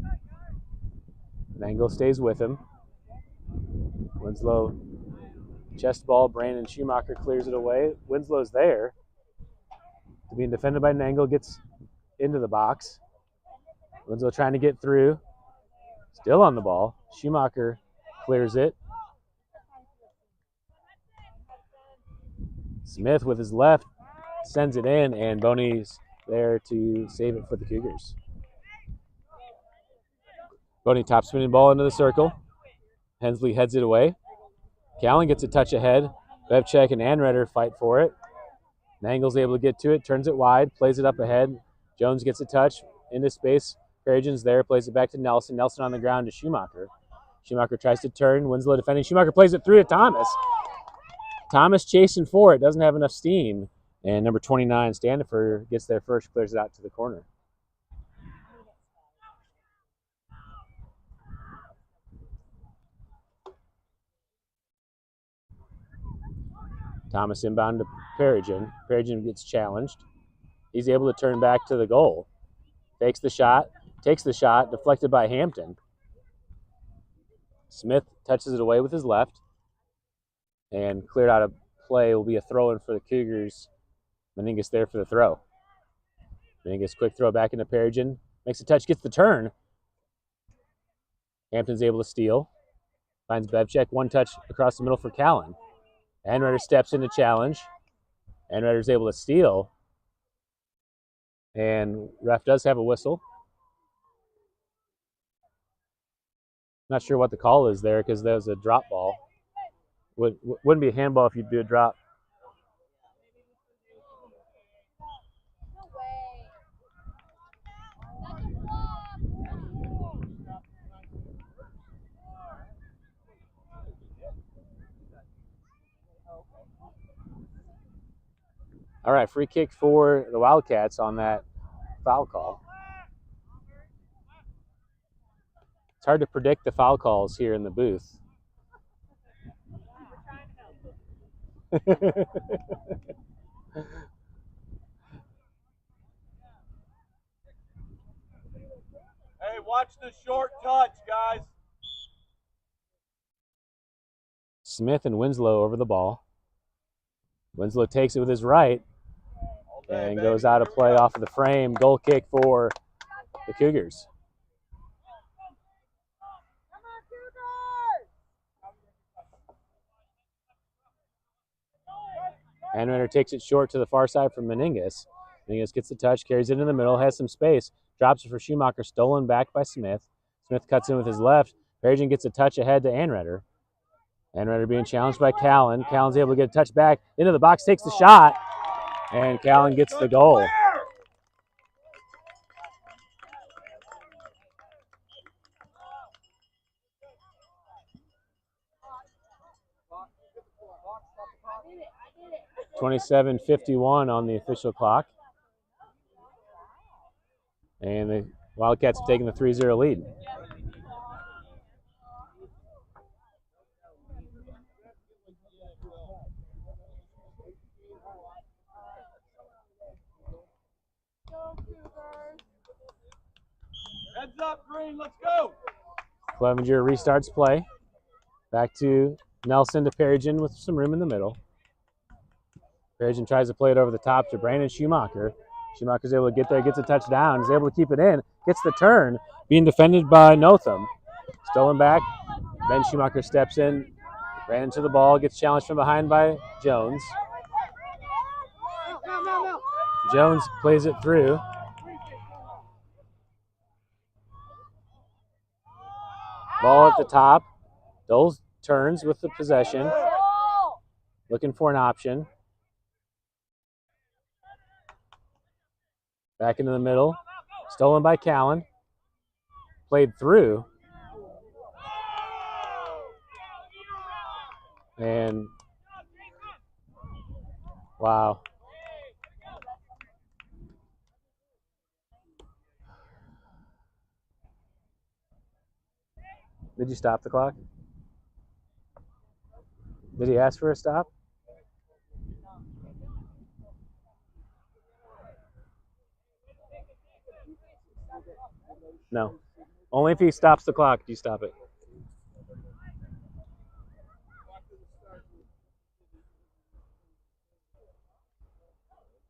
Speaker 1: Nangle stays with him. Winslow, chest ball. Brandon Schumacher clears it away. Winslow's there. Being defended by Nangle, gets into the box. Winslow trying to get through. Still on the ball. Schumacher clears it. Smith with his left sends it in, and Boney's there to save it for the Cougars. Boney top spinning ball into the circle. Hensley heads it away. Callan gets a touch ahead. Bevchek and Anreder fight for it. Nangle's able to get to it, turns it wide, plays it up ahead. Jones gets a touch into space. Perrigin's there, plays it back to Nelson. Nelson on the ground to Schumacher. Schumacher tries to turn, Winslow defending. Schumacher plays it through to Thomas. Thomas chasing for it, doesn't have enough steam. And number 29, Standifer, gets there first, clears it out to the corner. Thomas inbound to Perrigin. Perrigin gets challenged. He's able to turn back to the goal. Takes the shot, deflected by Hampton. Smith touches it away with his left. And cleared out of play will be a throw-in for the Cougars. Meningus there for the throw. Meningus quick throw back into Perrigin. Makes a touch, gets the turn. Hampton's able to steal. Finds Bevchek, one touch across the middle for Callan. Anreder steps into challenge. Anreder's able to steal. And ref does have a whistle. Not sure what the call is there because there's a drop ball. Wouldn't be a handball if you do a drop. All right, free kick for the Wildcats on that foul call. It's hard to predict the foul calls here in the booth.
Speaker 2: Hey, watch the short touch, guys.
Speaker 1: Smith and Winslow over the ball. Winslow takes it with his right and goes out of play off of the frame. Goal kick for the Cougars. Anreder takes it short to the far side from Meningus. Meningus gets the touch, carries it in the middle, has some space, drops it for Schumacher, stolen back by Smith. Smith cuts in with his left. Perrigin gets a touch ahead to Anreder. Anreder being challenged by Callan. Callan's able to get a touch back into the box, takes the shot, and Callan gets the goal. .27:51 on the official clock. And the Wildcats have taken the 3-0 lead.
Speaker 2: Heads up, Green, let's go.
Speaker 1: Clevenger restarts play. Back to Nelson to Perrigin with some room in the middle. Perrigin tries to play it over the top to Brandon Schumacher. Schumacher's able to get there, gets a touchdown, is able to keep it in, gets the turn, being defended by Notham. Stolen back, Ben Schumacher steps in, ran into the ball, gets challenged from behind by Jones. Jones plays it through. Ball at the top. Doles turns with the possession. Looking for an option. Back into the middle. Stolen by Callan. Played through. And wow. Did you stop the clock? Did he ask for a stop? No. Only if he stops the clock do you stop it.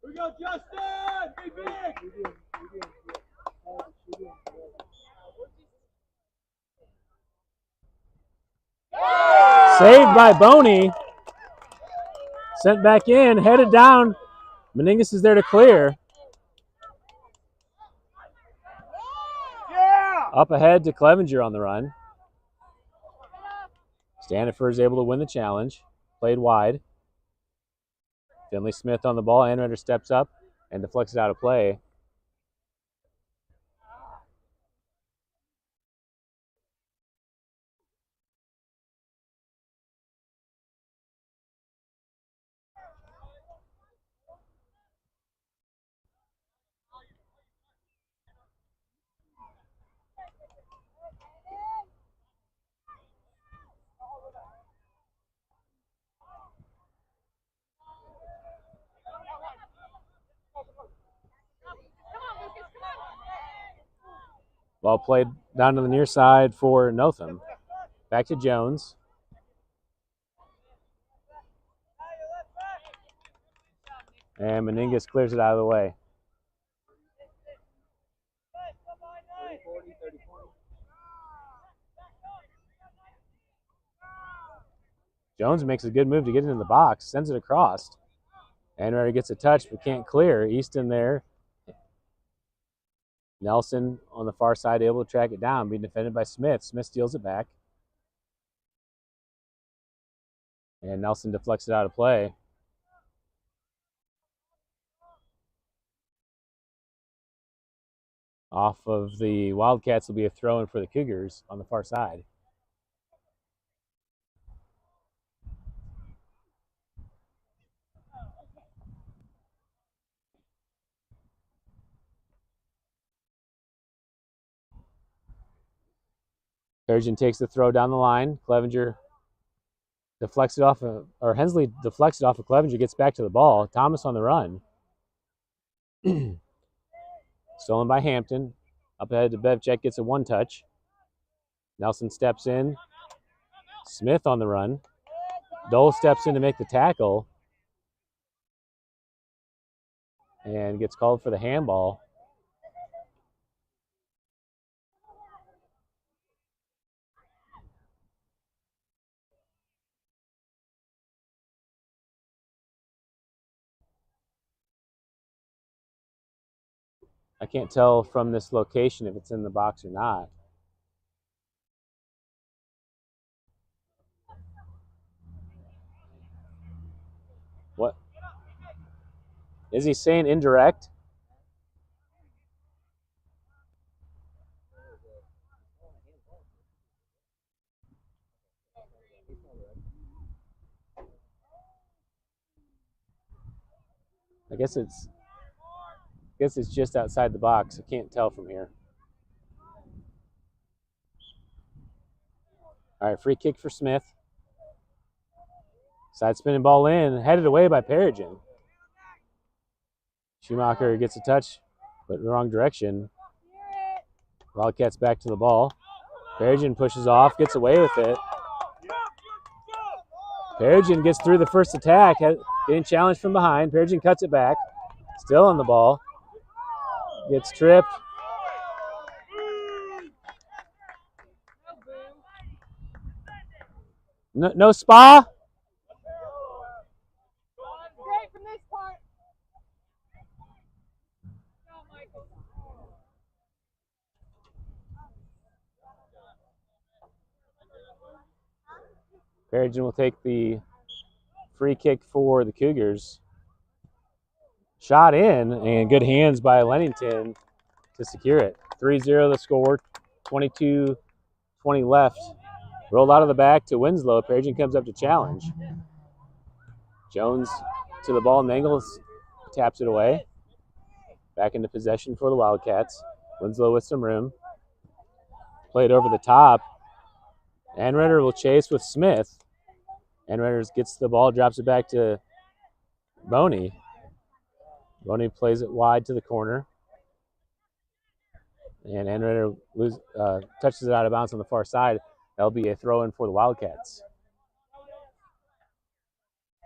Speaker 2: We go, Justin! Be big!
Speaker 1: Saved by Boney. Sent back in, headed down. Meningus is there to clear. Up ahead to Clevenger on the run. Standifer is able to win the challenge. Played wide. Finley Smith on the ball. Anreder steps up and deflects it out of play. Ball played down to the near side for Notham. Back to Jones. And Meningus clears it out of the way.
Speaker 3: 30-40, 30-40.
Speaker 1: Jones makes a good move to get into the box, sends it across. Anreder gets a touch but can't clear. Easton there. Nelson on the far side able to track it down, being defended by Smith. Smith steals it back. And Nelson deflects it out of play. Off of the Wildcats will be a throw-in for the Cougars on the far side. Persian takes the throw down the line. Clevenger deflects it off, or Hensley deflects it off of Clevenger, gets back to the ball. Thomas on the run. Stolen by Hampton. Up ahead to Bevchek, gets a one-touch. Nelson steps in. Smith on the run. Dole steps in to make the tackle. And gets called for the handball. I can't tell from this location if it's in the box or not. What? Is he saying indirect? I guess it's just outside the box. I can't tell from here. All right, free kick for Smith. Side spinning ball in, headed away by Perigin. Schumacher gets a touch, but in the wrong direction. Wildcats back to the ball. Perigin pushes off, gets away with it. Perigin gets through the first attack, getting challenged from behind. Perigin cuts it back, still on the ball. Gets tripped. No spa? Perigin will take the free kick for the Cougars. Shot in, and good hands by Lennington to secure it. 3-0 the score, 22-20 left. Rolled out of the back to Winslow. Perigin comes up to challenge. Jones to the ball. Mangles taps it away. Back into possession for the Wildcats. Winslow with some room. Played over the top. Anreder will chase with Smith. Anreder gets the ball, drops it back to Boney. Boney plays it wide to the corner. And Anreder touches it out of bounds on the far side. That'll be a throw-in for the Wildcats.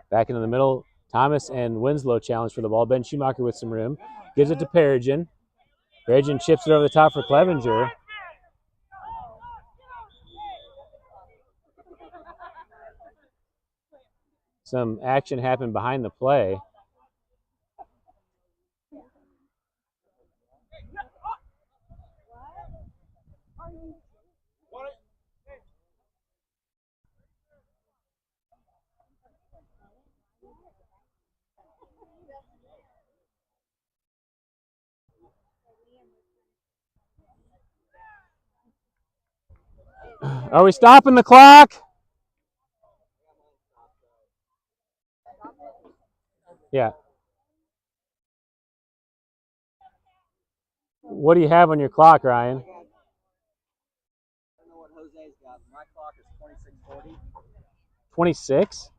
Speaker 1: Back into the middle, Thomas and Winslow challenge for the ball. Ben Schumacher with some room. Gives it to Perigin. Perigin chips it over the top for Clevenger. Some action happened behind the play. Are we stopping the clock? Yeah. What do you have on your clock, Ryan?
Speaker 3: I don't know what Jose's got. My clock is 26:40.
Speaker 1: 26?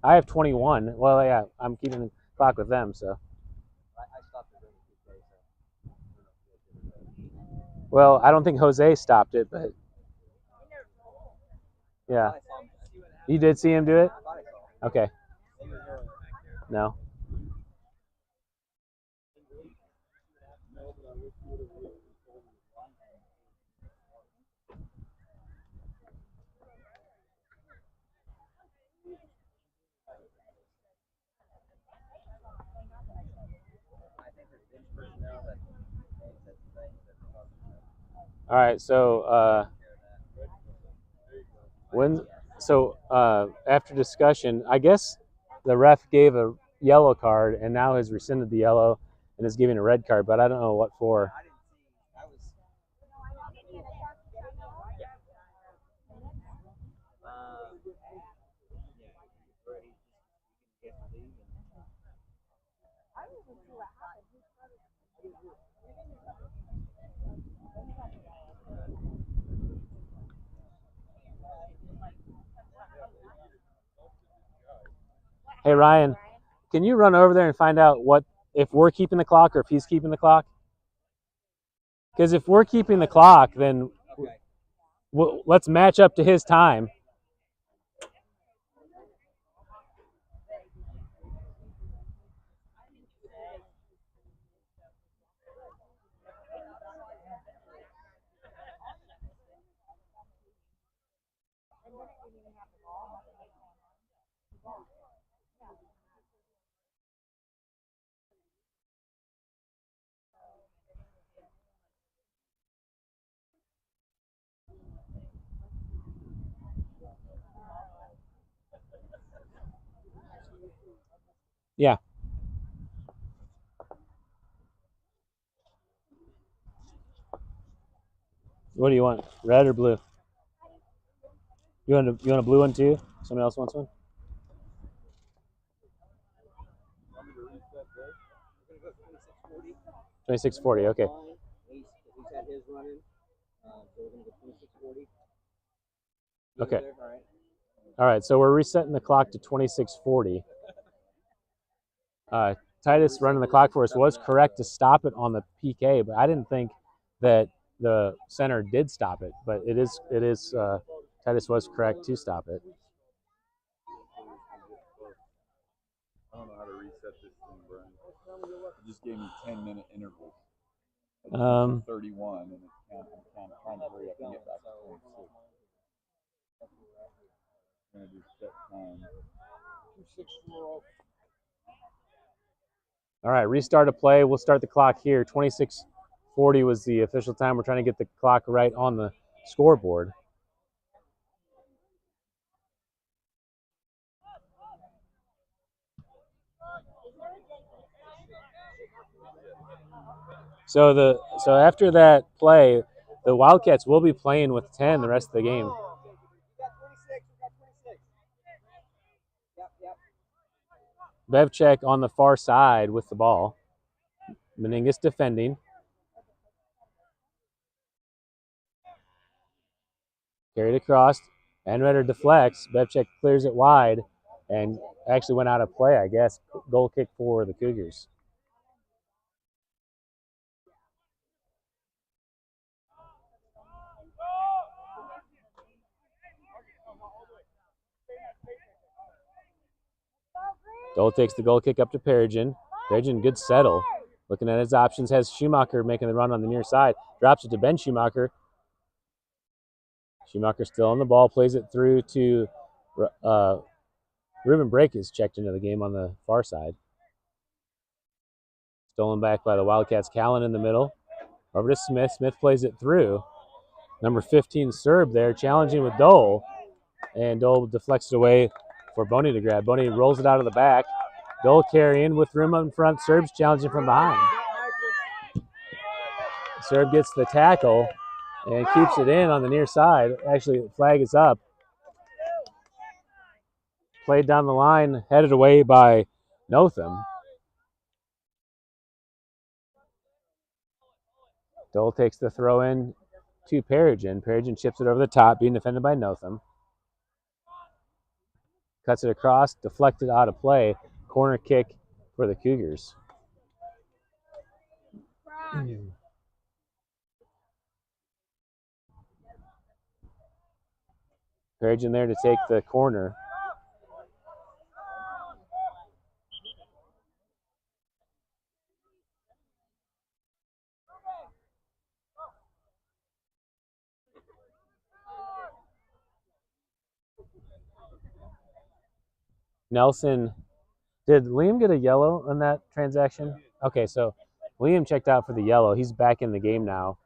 Speaker 1: I have 21. Well, yeah, I'm keeping the clock with them, so.
Speaker 3: I stopped it during the PK, so.
Speaker 1: Well, I don't think Jose stopped it, but yeah. You did see him do it? Okay. No. All right, so after discussion, I guess the ref gave a yellow card and now has rescinded the yellow and is giving a red card, but I don't know what for. Hey, Ryan, can you run over there and find out if we're keeping the clock or if he's keeping the clock? Because if we're keeping the clock, then let's match up to his time. Yeah. What do you want? Red or blue? You want a blue one too? Somebody else wants one? $26.40. Okay.
Speaker 3: He's had his running, so we're gonna go 26:40.
Speaker 1: Okay. All right. So we're resetting the clock to 26:40. Titus running the clock for us was correct to stop it on the PK, but I didn't think that the center did stop it. But it is. Titus was correct to stop it.
Speaker 2: I don't know how to reset this thing, Brian. It just gave me 10-minute intervals. 31, and I'm trying to hurry up and get back to 26. I'm going to do set time. 2:64.
Speaker 1: All right, restart a play. We'll start the clock here. 26:40 was the official time. We're trying to get the clock right on the scoreboard. So after that play, the Wildcats will be playing with 10 the rest of the game. Bevchek on the far side with the ball. Meningus defending. Carried across. Anredder deflects. Bevchek clears it wide and actually went out of play, I guess. Goal kick for the Cougars. Dole takes the goal kick up to Perigin. Perigin, good settle. Looking at his options, has Schumacher making the run on the near side. Drops it to Ben Schumacher. Schumacher still on the ball, plays it through to Ruben Brake is checked into the game on the far side. Stolen back by the Wildcats. Callan in the middle. Over to Smith. Smith plays it through. Number 15 Serb there, challenging with Dole. And Dole deflects it away for Boney to grab. Boney rolls it out of the back. Dole carrying with room up in front. Serb's challenging from behind. Serb gets the tackle, And keeps it in on the near side. Actually, the flag is up. Played down the line, headed away by Notham. Dole takes the throw in to Perigin. Perigin chips it over the top, being defended by Notham. Cuts it across, deflected out of play. Corner kick for the Cougars. Perigin there to take the corner. Nelson, did Liam get a yellow on that transaction? Okay, so Liam checked out for the yellow. He's back in the game now.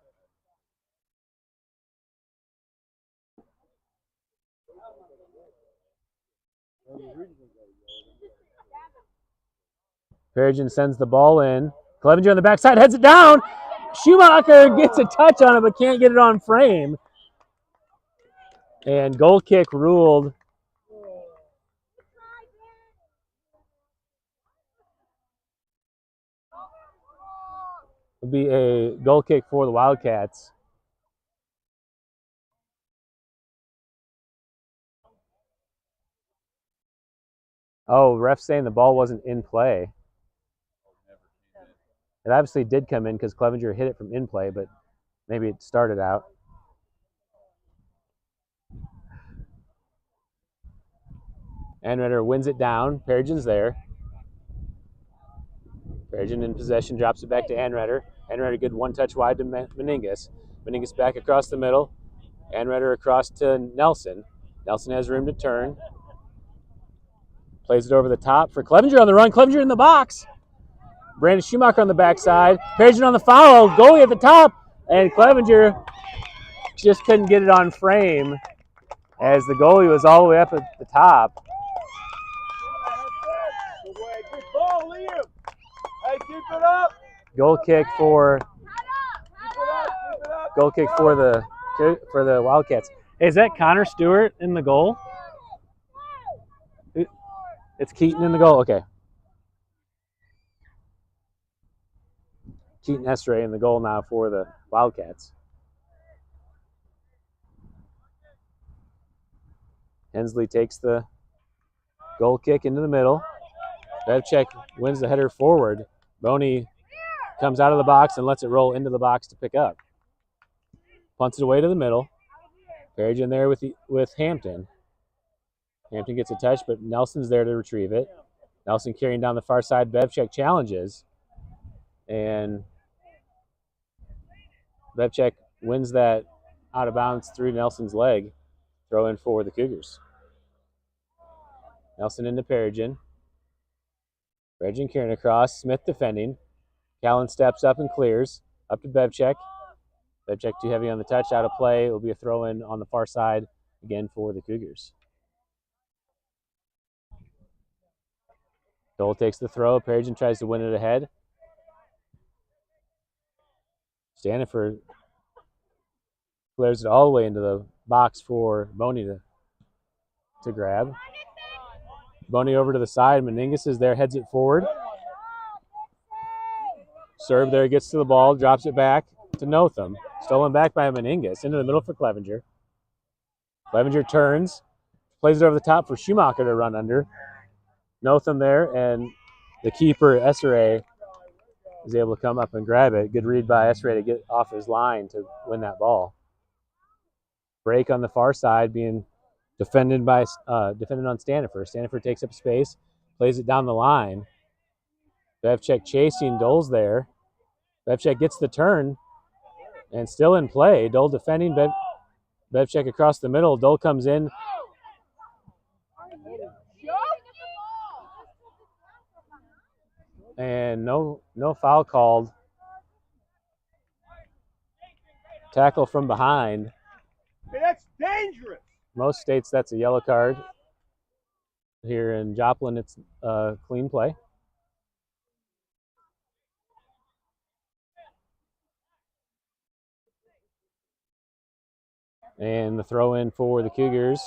Speaker 1: Perigin sends the ball in. Clevenger on the backside, heads it down. Schumacher gets a touch on it, but can't get it on frame. And goal kick ruled. It'll be a goal kick for the Wildcats. Oh, ref saying the ball wasn't in play. It obviously did come in because Clevenger hit it from in play, but maybe it started out. Anredder wins it down. Perigin's there. Perigin in possession, drops it back to Anredder. Anredder good one-touch wide to Meningus. Meningus back across the middle. Anredder across to Nelson. Nelson has room to turn. Plays it over the top for Clevenger on the run. Clevenger in the box. Brandon Schumacher on the backside. Perigin on the foul. Goalie at the top. And Clevenger just couldn't get it on frame as the goalie was all the way up at the top.
Speaker 2: Good ball, Liam. Hey, keep it up.
Speaker 1: Goal kick for the Wildcats. Hey, is that Connor Stewart in the goal? It's Keaton in the goal. Okay. Keaton Estre in the goal now for the Wildcats. Hensley takes the goal kick into the middle. Bevchek wins the header forward. Boney comes out of the box and lets it roll into the box to pick up. Punts it away to the middle. Perigin there with Hampton. Hampton gets a touch, but Nelson's there to retrieve it. Nelson carrying down the far side. Bevchek challenges. And Bevchek wins that out of bounds through Nelson's leg. Throw in for the Cougars. Nelson into Perigin. Perigin carrying across. Smith defending. Callan steps up and clears. Up to Bevchek. Bevchek too heavy on the touch. Out of play. It will be a throw in on the far side again for the Cougars. Dole takes the throw. Perigin tries to win it ahead. Staniford clears it all the way into the box for Boney to grab. Boney over to the side. Meningus is there, heads it forward. Serve there, gets to the ball, drops it back to Notham. Stolen back by Meningus. Into the middle for Clevenger. Clevenger turns, plays it over the top for Schumacher to run under. Notham there, and the keeper, Esere, is able to come up and grab it. Good read by Esere to get off his line to win that ball. Break on the far side being defended on Staniford. Staniford takes up space, plays it down the line. Bevchek chasing, Dole's there. Bevchek gets the turn and still in play. Dole defending, Bevchek across the middle. Dole comes in. And no foul called. Tackle from behind.
Speaker 2: Hey, that's dangerous.
Speaker 1: Most states that's a yellow card. Here in Joplin, it's a clean play. And the throw in for the Cougars.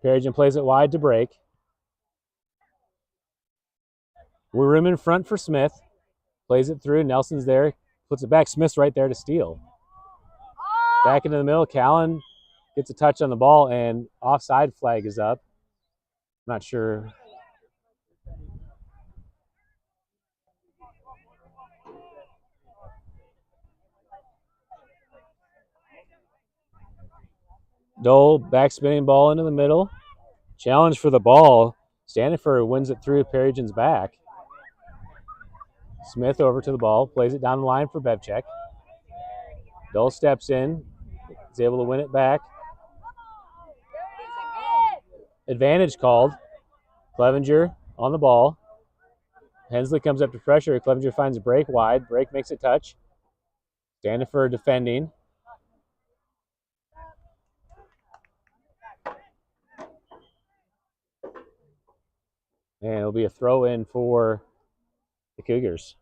Speaker 1: Perigin plays it wide to break. We're room in front for Smith. Plays it through. Nelson's there. Puts it back. Smith's right there to steal. Back into the middle. Callan gets a touch on the ball, and offside flag is up. Not sure. Dole, back spinning ball into the middle. Challenge for the ball. Standifer wins it through Perigin's back. Smith over to the ball, plays it down the line for Bevchek. Dole steps in, is able to win it back. Advantage called. Clevenger on the ball. Hensley comes up to pressure. Clevenger finds a break wide. Break makes a touch. Standifer defending. And it'll be a throw in for the Cougars.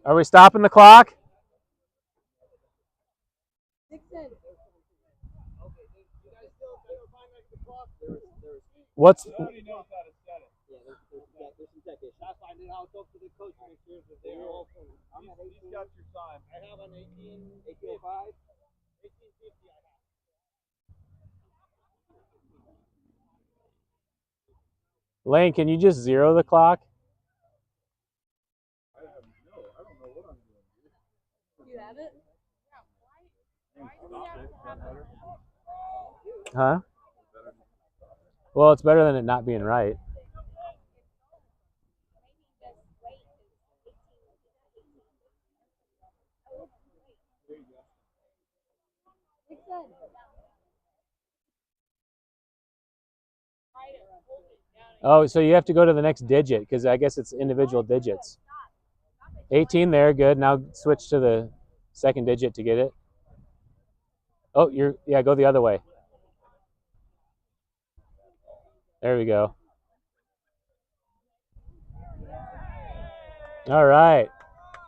Speaker 1: Are we stopping the clock? What's
Speaker 3: There's some tech issues. That's why I did how to talk to the coach to make sure that they were all full. I'm at 18. He's got your time. I have an 1805. 1850 I have.
Speaker 1: Lane, can you just zero the clock?
Speaker 2: I don't know what I'm doing.
Speaker 4: You have it?
Speaker 1: Huh? Well, it's better than it not being right. Oh, so you have to go to the next digit because I guess it's individual digits. 18 there, good. Now switch to the second digit to get it. Oh, go the other way. There we go. All right.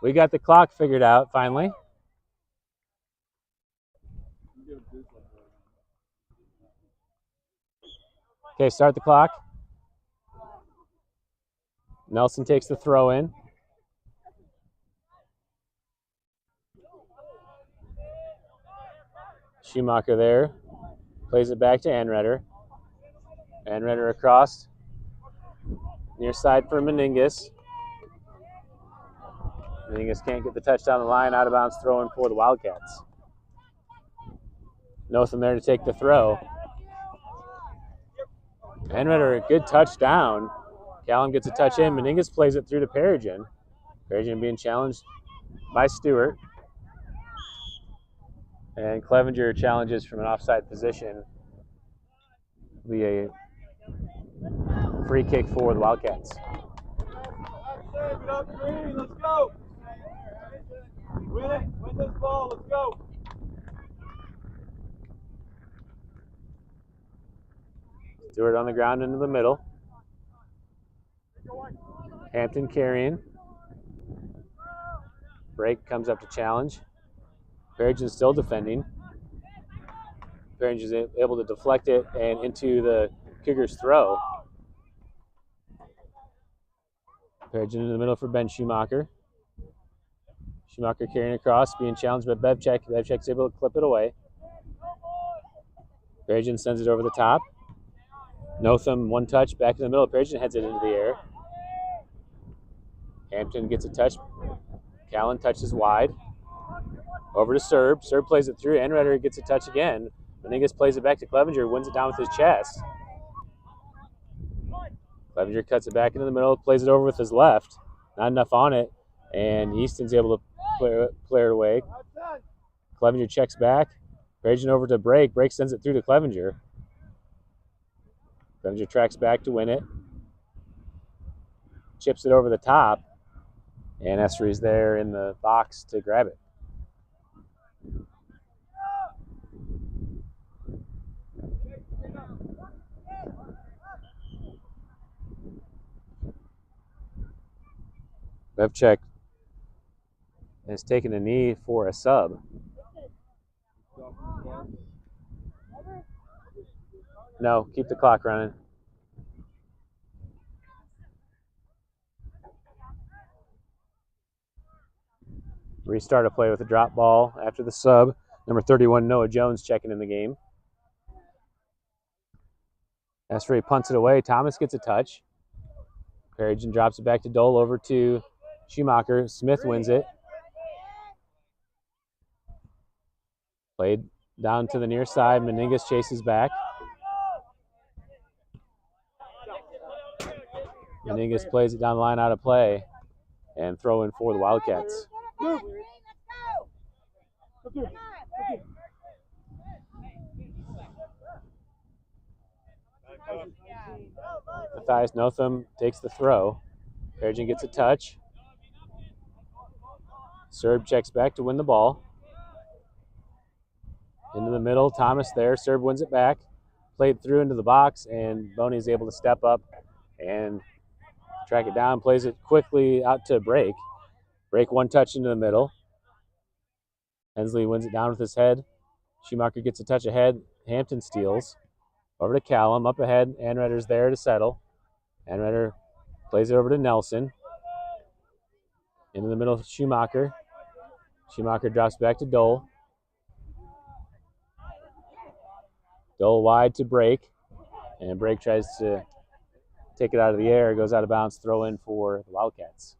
Speaker 1: We got the clock figured out finally. Okay, start the clock. Nelson takes the throw in. Schumacher there. Plays it back to Anredder. Anredder across. Near side for Meningus. Meningus can't get the touchdown the line. Out of bounds throw in for the Wildcats. Nothing there to take the throw. Anredder, a good touchdown. Callum gets a touch in. Meningus plays it through to Perigin. Perigin being challenged by Stewart. And Clevenger challenges from an offside position. It'll be a free kick for the Wildcats.
Speaker 2: Let's go. Win it. Win this ball. Let's go.
Speaker 1: Stewart on the ground into the middle. Hampton carrying. Break comes up to challenge. Perigin still defending. Perigin is able to deflect it and into the Cougars' throw. Perigin in the middle for Ben Schumacher. Schumacher carrying across, being challenged by Bevchek. Bevchek's able to clip it away. Perigin sends it over the top. Notham, one touch, back in the middle. Perigin heads it into the air. Hampton gets a touch. Callan touches wide. Over to Serb. Serb plays it through. Anredder gets a touch again. Meningus plays it back to Clevenger. Wins it down with his chest. Clevenger cuts it back into the middle. Plays it over with his left. Not enough on it. And Easton's able to clear it away. Clevenger checks back. Perigin over to Brake. Brake sends it through to Clevenger. Clevenger tracks back to win it. Chips it over the top. And Esri's there in the box to grab it. Bevchek has taken a knee for a sub. No, keep the clock running. Restart a play with a drop ball after the sub. Number 31, Noah Jones, checking in the game. Esri punts it away. Thomas gets a touch. Perigin drops it back to Dole, over to Schumacher. Smith wins it. Played down to the near side. Meningas chases back. Meningas plays it down the line out of play and throw in for the Wildcats. Matthias Notham takes the throw. Perigin gets a touch. Serb checks back to win the ball. Into the middle, Thomas there. Serb wins it back. Played through into the box, and Boney is able to step up and track it down. Plays it quickly out to Brake. Brake one touch into the middle. Hensley wins it down with his head. Schumacher gets a touch ahead. Hampton steals. Over to Callum. Up ahead. Anretter's there to settle. Anretter plays it over to Nelson. Into the middle, Schumacher. Schumacher drops back to Dole. Dole wide to Brake. And Brake tries to take it out of the air. Goes out of bounds. Throw in for the Wildcats.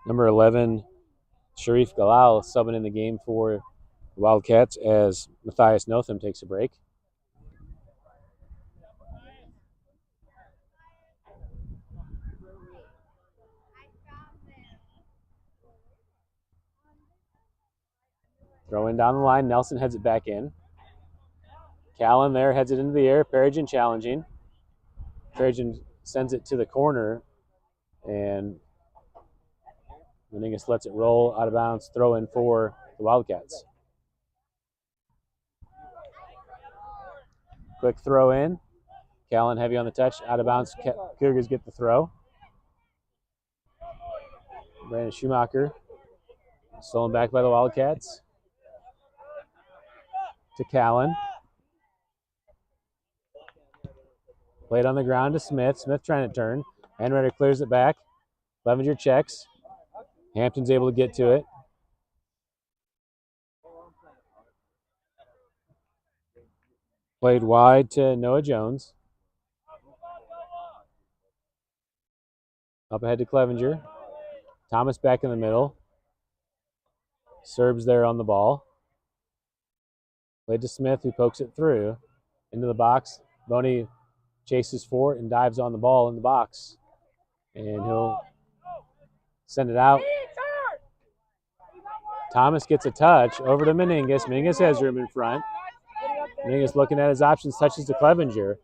Speaker 1: Number 11, Sharif Galal, subbing in the game for the Wildcats as Matthias Notham takes a break. Throw in down the line. Nelson heads it back in. Callan there heads it into the air. Perigin challenging. Perigin sends it to the corner, and Meningas lets it roll out of bounds. Throw in for the Wildcats. Quick throw in. Callan heavy on the touch. Out of bounds. Cougars get the throw. Brandon Schumacher stolen back by the Wildcats. To Callan. Played on the ground to Smith. Smith trying to turn. Anretter clears it back. Clevenger checks. Hampton's able to get to it. Played wide to Noah Jones. Up ahead to Clevenger. Thomas back in the middle. Serbs there on the ball. Played to Smith, who pokes it through. Into the box. Boney chases for it and dives on the ball in the box. And he'll send it out. Thomas gets a touch over to Meningas. Meningas has room in front. Meningas looking at his options, touches to Clevenger.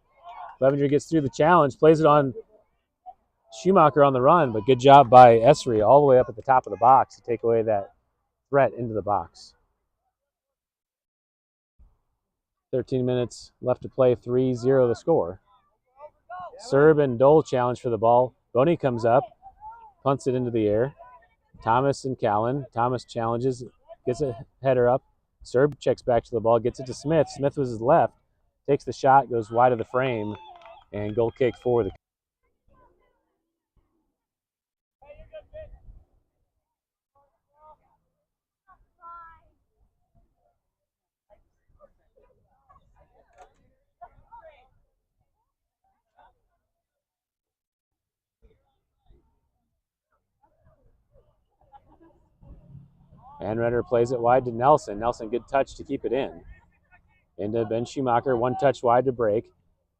Speaker 1: Clevenger gets through the challenge, plays it on Schumacher on the run, but good job by Esri all the way up at the top of the box to take away that threat into the box. 13 minutes left to play, 3-0 the score. Serb and Dole challenge for the ball. Boney comes up, punts it into the air. Thomas and Callan. Thomas challenges, gets a header up. Serb checks back to the ball, gets it to Smith. Smith was his left, takes the shot, goes wide of the frame, and goal kick for the. Anretter plays it wide to Nelson. Nelson, good touch to keep it in. Into Ben Schumacher, one touch wide to Brake.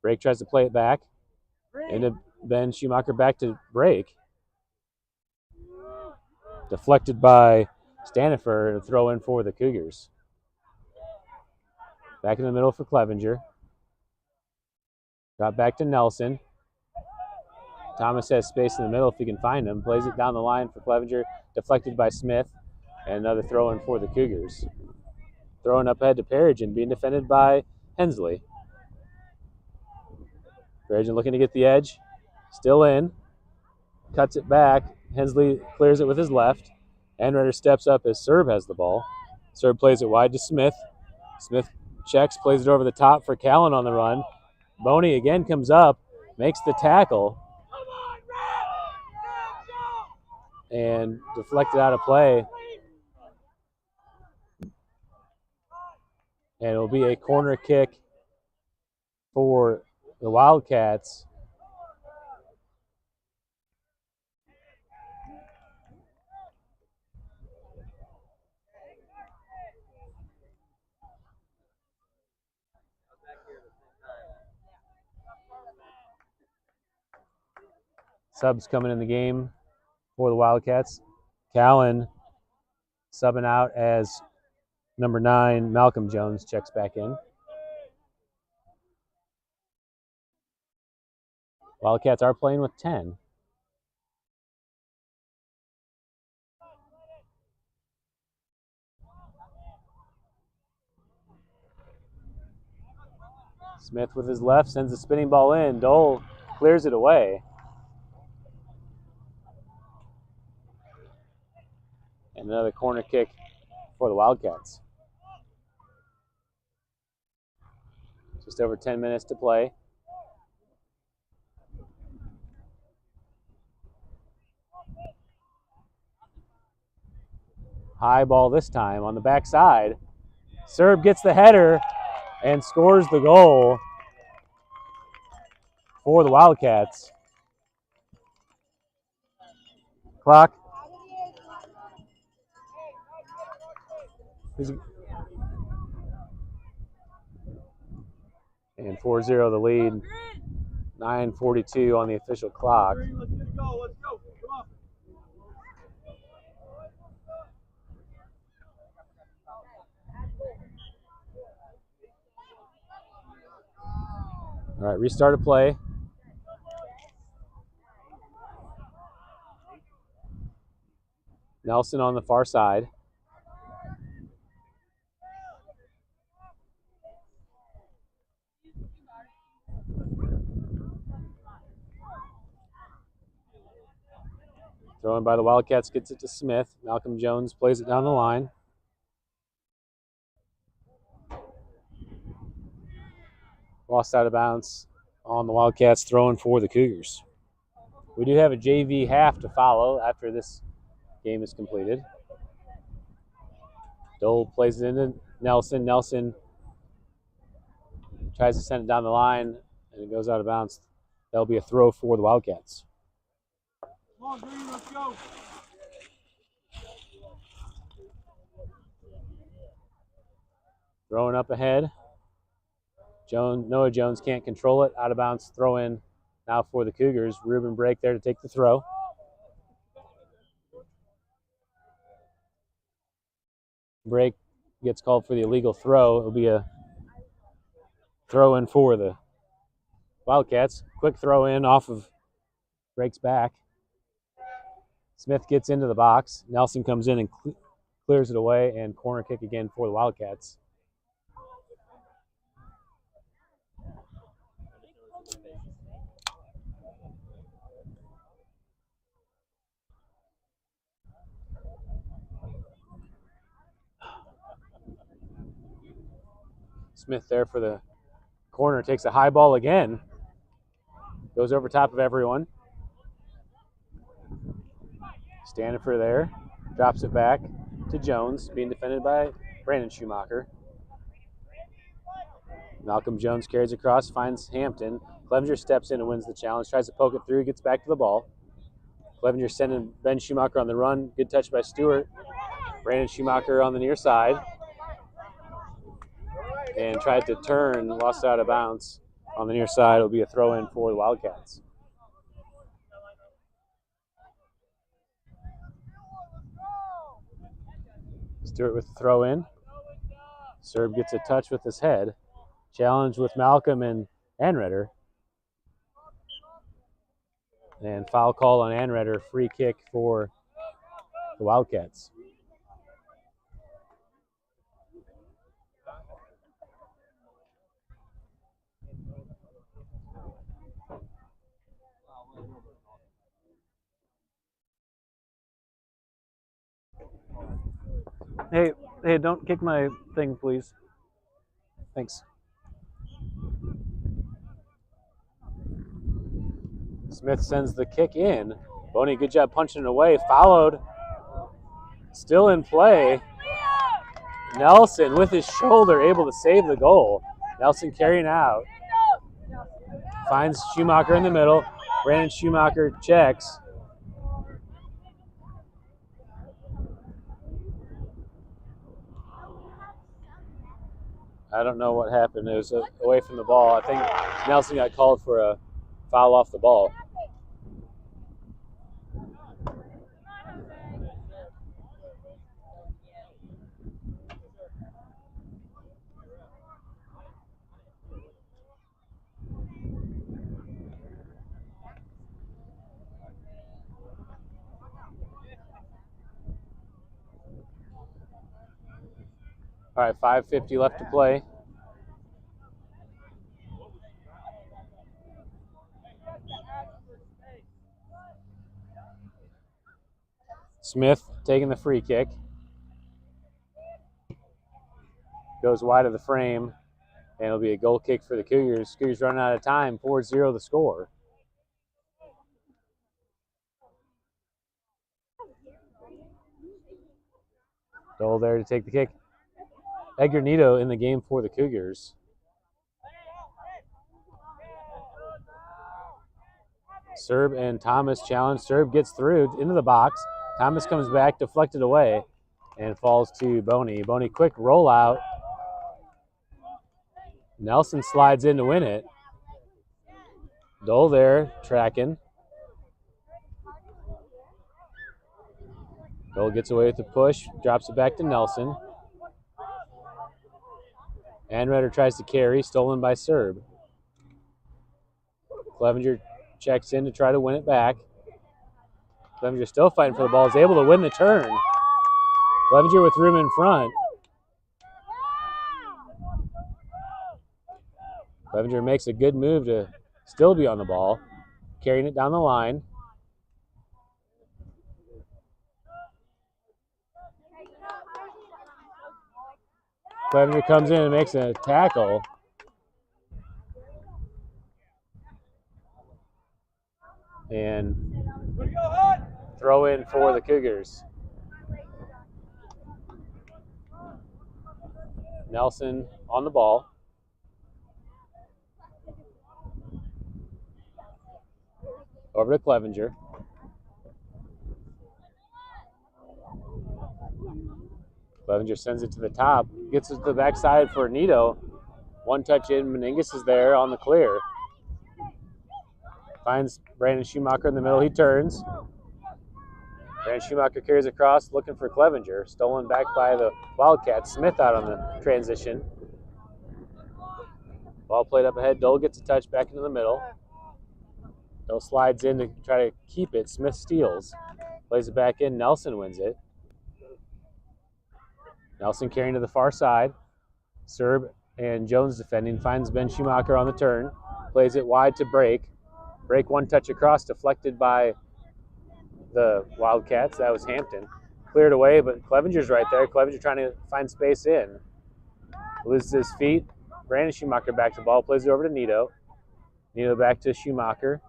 Speaker 1: Brake tries to play it back. Into Ben Schumacher back to break. Deflected by Stanifer to throw in for the Cougars. Back in the middle for Clevenger. Drop back to Nelson. Thomas has space in the middle if he can find him. Plays it down the line for Clevenger. Deflected by Smith. And another throw in for the Cougars. Throwing up ahead to Perigin, being defended by Hensley. Perigin looking to get the edge. Still in. Cuts it back. Hensley clears it with his left. Anrider steps up as Serb has the ball. Serb plays it wide to Smith. Smith checks, plays it over the top for Callan on the run. Boney again comes up, makes the tackle, and deflected out of play. And it'll be a corner kick for the Wildcats. Subs coming in the game for the Wildcats. Callan subbing out as number 9, Malcolm Jones, checks back in. Wildcats are playing with 10. Smith with his left sends the spinning ball in. Dole clears it away. And another corner kick for the Wildcats. Just over 10 minutes to play. High ball this time on the backside. Serb gets the header and scores the goal for the Wildcats. Clock. And 4-0 the lead. 9:42 on the official clock.
Speaker 3: Let's go. Come on.
Speaker 1: All right, restart of play. Nelson on the far side. Thrown by the Wildcats, gets it to Smith. Malcolm Jones plays it down the line. Lost out of bounds on the Wildcats, throwing for the Cougars. We do have a JV half to follow after this game is completed. Dole plays it into Nelson. Nelson tries to send it down the line, and it goes out of bounds. That'll be a throw for the Wildcats.
Speaker 3: Come on, Green, let's go.
Speaker 1: Throwing up ahead. Noah Jones can't control it. Out of bounds throw in now for the Cougars. Ruben Brake there to take the throw. Brake gets called for the illegal throw. It'll be a throw in for the Wildcats. Quick throw in off of Brake's back. Smith gets into the box. Nelson comes in and clears it away, and corner kick again for the Wildcats. Smith there for the corner, takes a high ball again. Goes over top of everyone. Stanifer there, drops it back to Jones, being defended by Brandon Schumacher. Malcolm Jones carries across, finds Hampton. Clevenger steps in and wins the challenge, tries to poke it through, gets back to the ball. Clevenger sending Ben Schumacher on the run. Good touch by Stewart. Brandon Schumacher on the near side. And tried to turn, lost out of bounds on the near side. It'll be a throw in for the Wildcats. Stewart with the throw in. Serb gets a touch with his head. Challenge with Malcolm and Anredder. And foul call on Anredder, free kick for the Wildcats. Hey, don't kick my thing, please. Thanks. Smith sends the kick in. Boney, good job punching it away. Followed. Still in play. Nelson with his shoulder able to save the goal. Nelson carrying out. Finds Schumacher in the middle. Brandon Schumacher checks. I don't know what happened. It was away from the ball. I think Nelson got called for a foul off the ball. All right, 5:50 left to play. Smith taking the free kick. Goes wide of the frame, and it'll be a goal kick for the Cougars. Cougars running out of time, 4-0 the score. Dole there to take the kick. Edgar Nito in the game for the Cougars. Serb and Thomas challenge. Serb gets through into the box. Thomas comes back, deflected away, and falls to Boney. Boney, quick rollout. Nelson slides in to win it. Dole there, tracking. Dole gets away with the push, drops it back to Nelson. Anredder tries to carry, stolen by Serb. Clevenger checks in to try to win it back. Clevenger still fighting for the ball, is able to win the turn. Clevenger with room in front. Clevenger makes a good move to still be on the ball, carrying it down the line. Clevenger comes in and makes a tackle. And throw in for the Cougars. Nelson on the ball. Over to Clevenger. Clevenger sends it to the top. Gets it to the backside for Nito. One touch in. Meningus is there on the clear. Finds Brandon Schumacher in the middle. He turns. Brandon Schumacher carries across, looking for Clevenger. Stolen back by the Wildcats. Smith out on the transition. Ball played up ahead. Dole gets a touch back into the middle. Dole slides in to try to keep it. Smith steals. Plays it back in. Nelson wins it. Nelson carrying to the far side. Serb and Jones defending. Finds Ben Schumacher on the turn. Plays it wide to Break. Break one touch across, deflected by the Wildcats. That was Hampton. Cleared away, but Clevenger's right there. Clevenger trying to find space in. Loses his feet. Brandon Schumacher back to the ball. Plays it over to Nito. Nito back to Schumacher.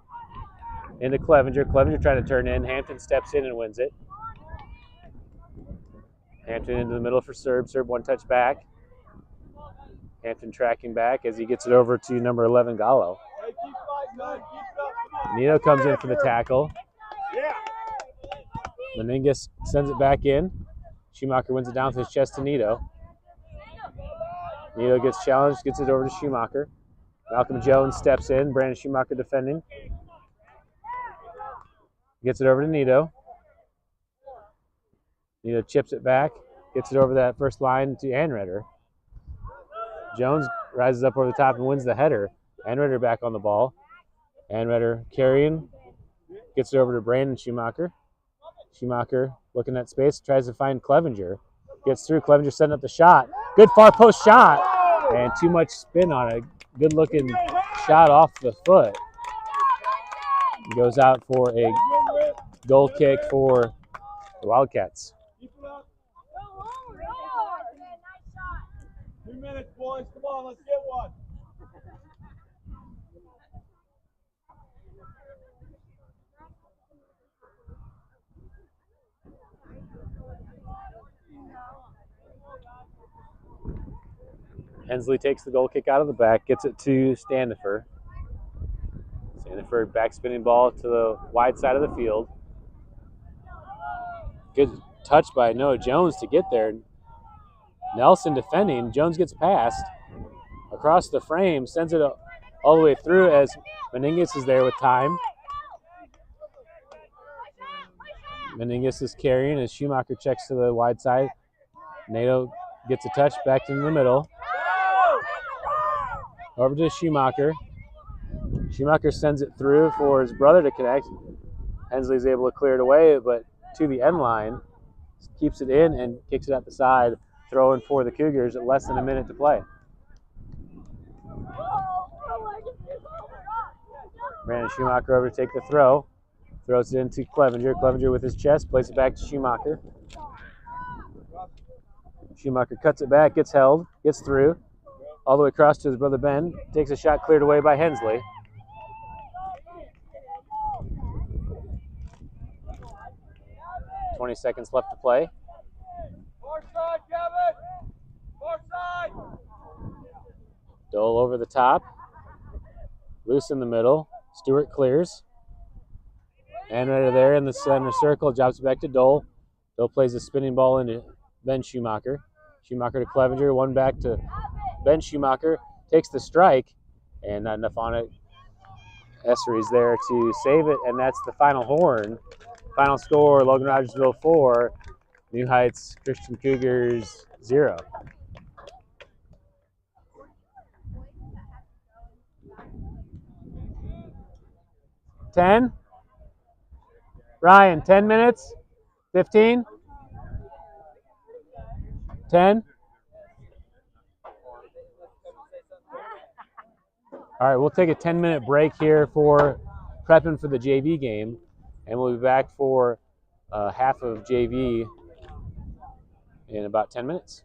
Speaker 1: Into Clevenger. Clevenger trying to turn in. Hampton steps in and wins it. Hampton into the middle for Serb. Serb one touch back. Hampton tracking back as he gets it over to number 11, Gallo. Nito comes in for the tackle. Meningus sends it back in. Schumacher wins it down to his chest to Nito. Nito gets challenged, gets it over to Schumacher. Malcolm Jones steps in. Brandon Schumacher defending. Gets it over to Nito. Nito chips it back. Gets it over that first line to Anredder. Jones rises up over the top and wins the header. Anredder back on the ball. Anredder carrying. Gets it over to Brandon Schumacher. Schumacher looking at space, tries to find Clevenger. Gets through. Clevenger setting up the shot. Good far post shot. And too much spin on it. Good looking shot off the foot. Goes out for a goal kick for the Wildcats.
Speaker 2: 2 minutes, boys. Come on, let's get one.
Speaker 1: Hensley takes the goal kick out of the back, gets it to Standifer. Standifer back spinning ball to the wide side of the field. Good touch by Noah Jones to get there. Nelson defending. Jones gets past across the frame, sends it all the way through as Meningus is there with time. Meningus is carrying as Schumacher checks to the wide side. Nato gets a touch back in the middle. Over to Schumacher. Schumacher sends it through for his brother to connect. Hensley's able to clear it away, but to the end line. Keeps it in and kicks it out the side, throwing for the Cougars at less than a minute to play. Brandon Schumacher over to take the throw. Throws it into Clevenger. Clevenger with his chest, plays it back to Schumacher. Schumacher cuts it back, gets held, gets through. All the way across to his brother Ben. Takes a shot cleared away by Hensley. .20 seconds left to play.
Speaker 2: Far side, Kevin! Far side!
Speaker 1: Dole over the top. Loose in the middle. Stewart clears. And right there in the center circle, drops it back to Dole. Dole plays a spinning ball into Ben Schumacher. Schumacher to Clevenger, one back to Ben Schumacher. Takes the strike, and not enough on it. Essery's there to save it, and that's the final horn. Final score, Logan Rogersville 4, New Heights Christian Cougars 0. Ryan, 10 minutes? 15? 10? All right, we'll take a 10-minute break here for prepping for the JV game, and we'll be back for half of JV in about 10 minutes.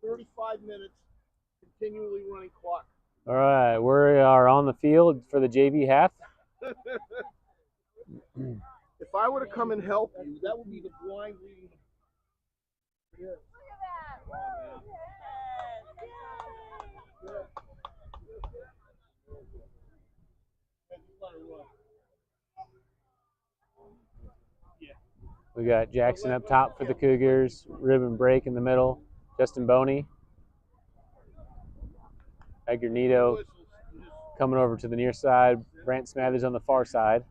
Speaker 3: 35 minutes, continually running clock.
Speaker 1: All right, we are on the field for the JV half.
Speaker 3: If I were to come and help you, that would be the blind leading.
Speaker 1: We got Jackson up top for the Cougars, Ribbon Break in the middle, Justin Boney, Edgar Nito coming over to the near side, Brant Smathers on the far side,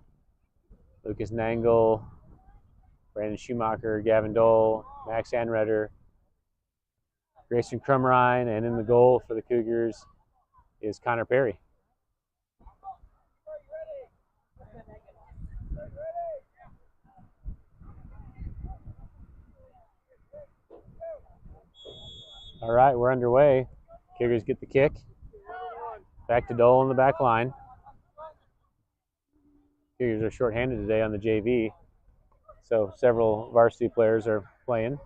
Speaker 1: Lucas Nangle, Brandon Schumacher, Gavin Dole, Max Anredder, Grayson Crumrine, and in the goal for the Cougars is Connor Perry. All right, we're underway. Cougars get the kick. Back to Dole on the back line. Cougars are shorthanded today on the JV, so several varsity players are playing.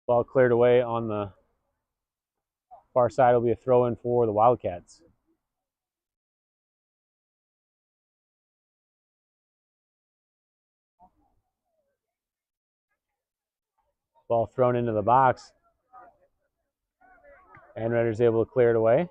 Speaker 1: Ball cleared away on the far side. Will be a throw-in for the Wildcats. Ball thrown into the box. Anredder's able to clear it away.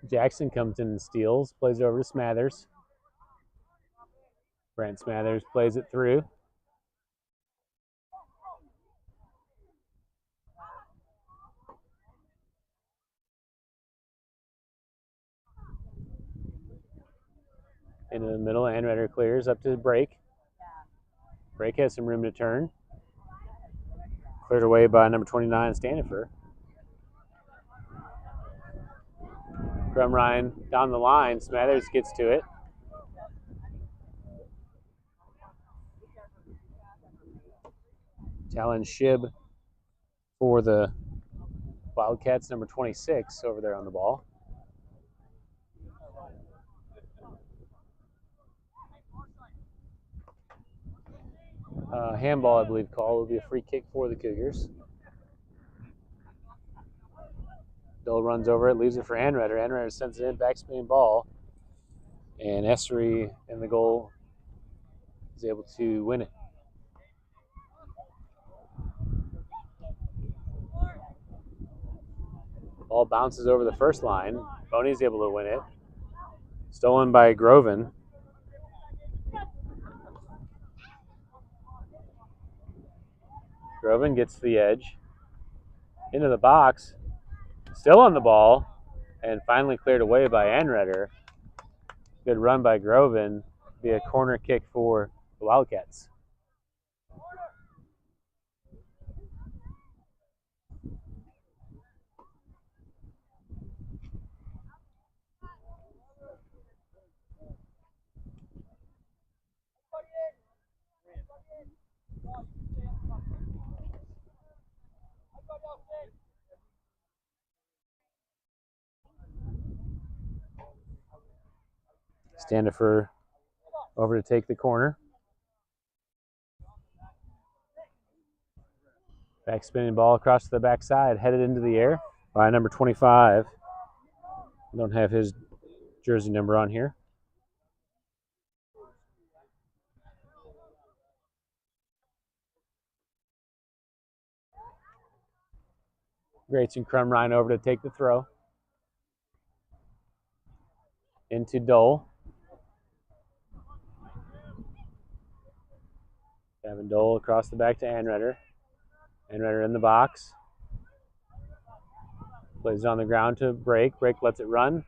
Speaker 1: Jackson comes in and steals, plays it over to Smathers. Brent Smathers plays it through. Into the middle, Anredder clears up to Break. Break has some room to turn. Cleared away by number 29, Stanifer. Crumrine down the line. Smathers gets to it. Talon Shib for the Wildcats, number 26 over there on the ball. Handball, I believe, call. Will be a free kick for the Cougars. Dole runs over it, leaves it for Anredder. Anredder sends it in, backspin ball. And Essery in the goal is able to win it. Ball bounces over the first line. Boney's able to win it. Stolen by Groven. Groven gets to the edge. Into the box. Still on the ball. And finally cleared away by Anredder. Good run by Groven. Be a corner kick for the Wildcats. Stanifer over to take the corner. Back spinning ball across to the backside, headed into the air by number 25. I don't have his jersey number on here. Grayson Crumrine over to take the throw. Into Dole. Gavin Dole across the back to Anredder. Anredder in the box. Plays it on the ground to Break. Break lets it run.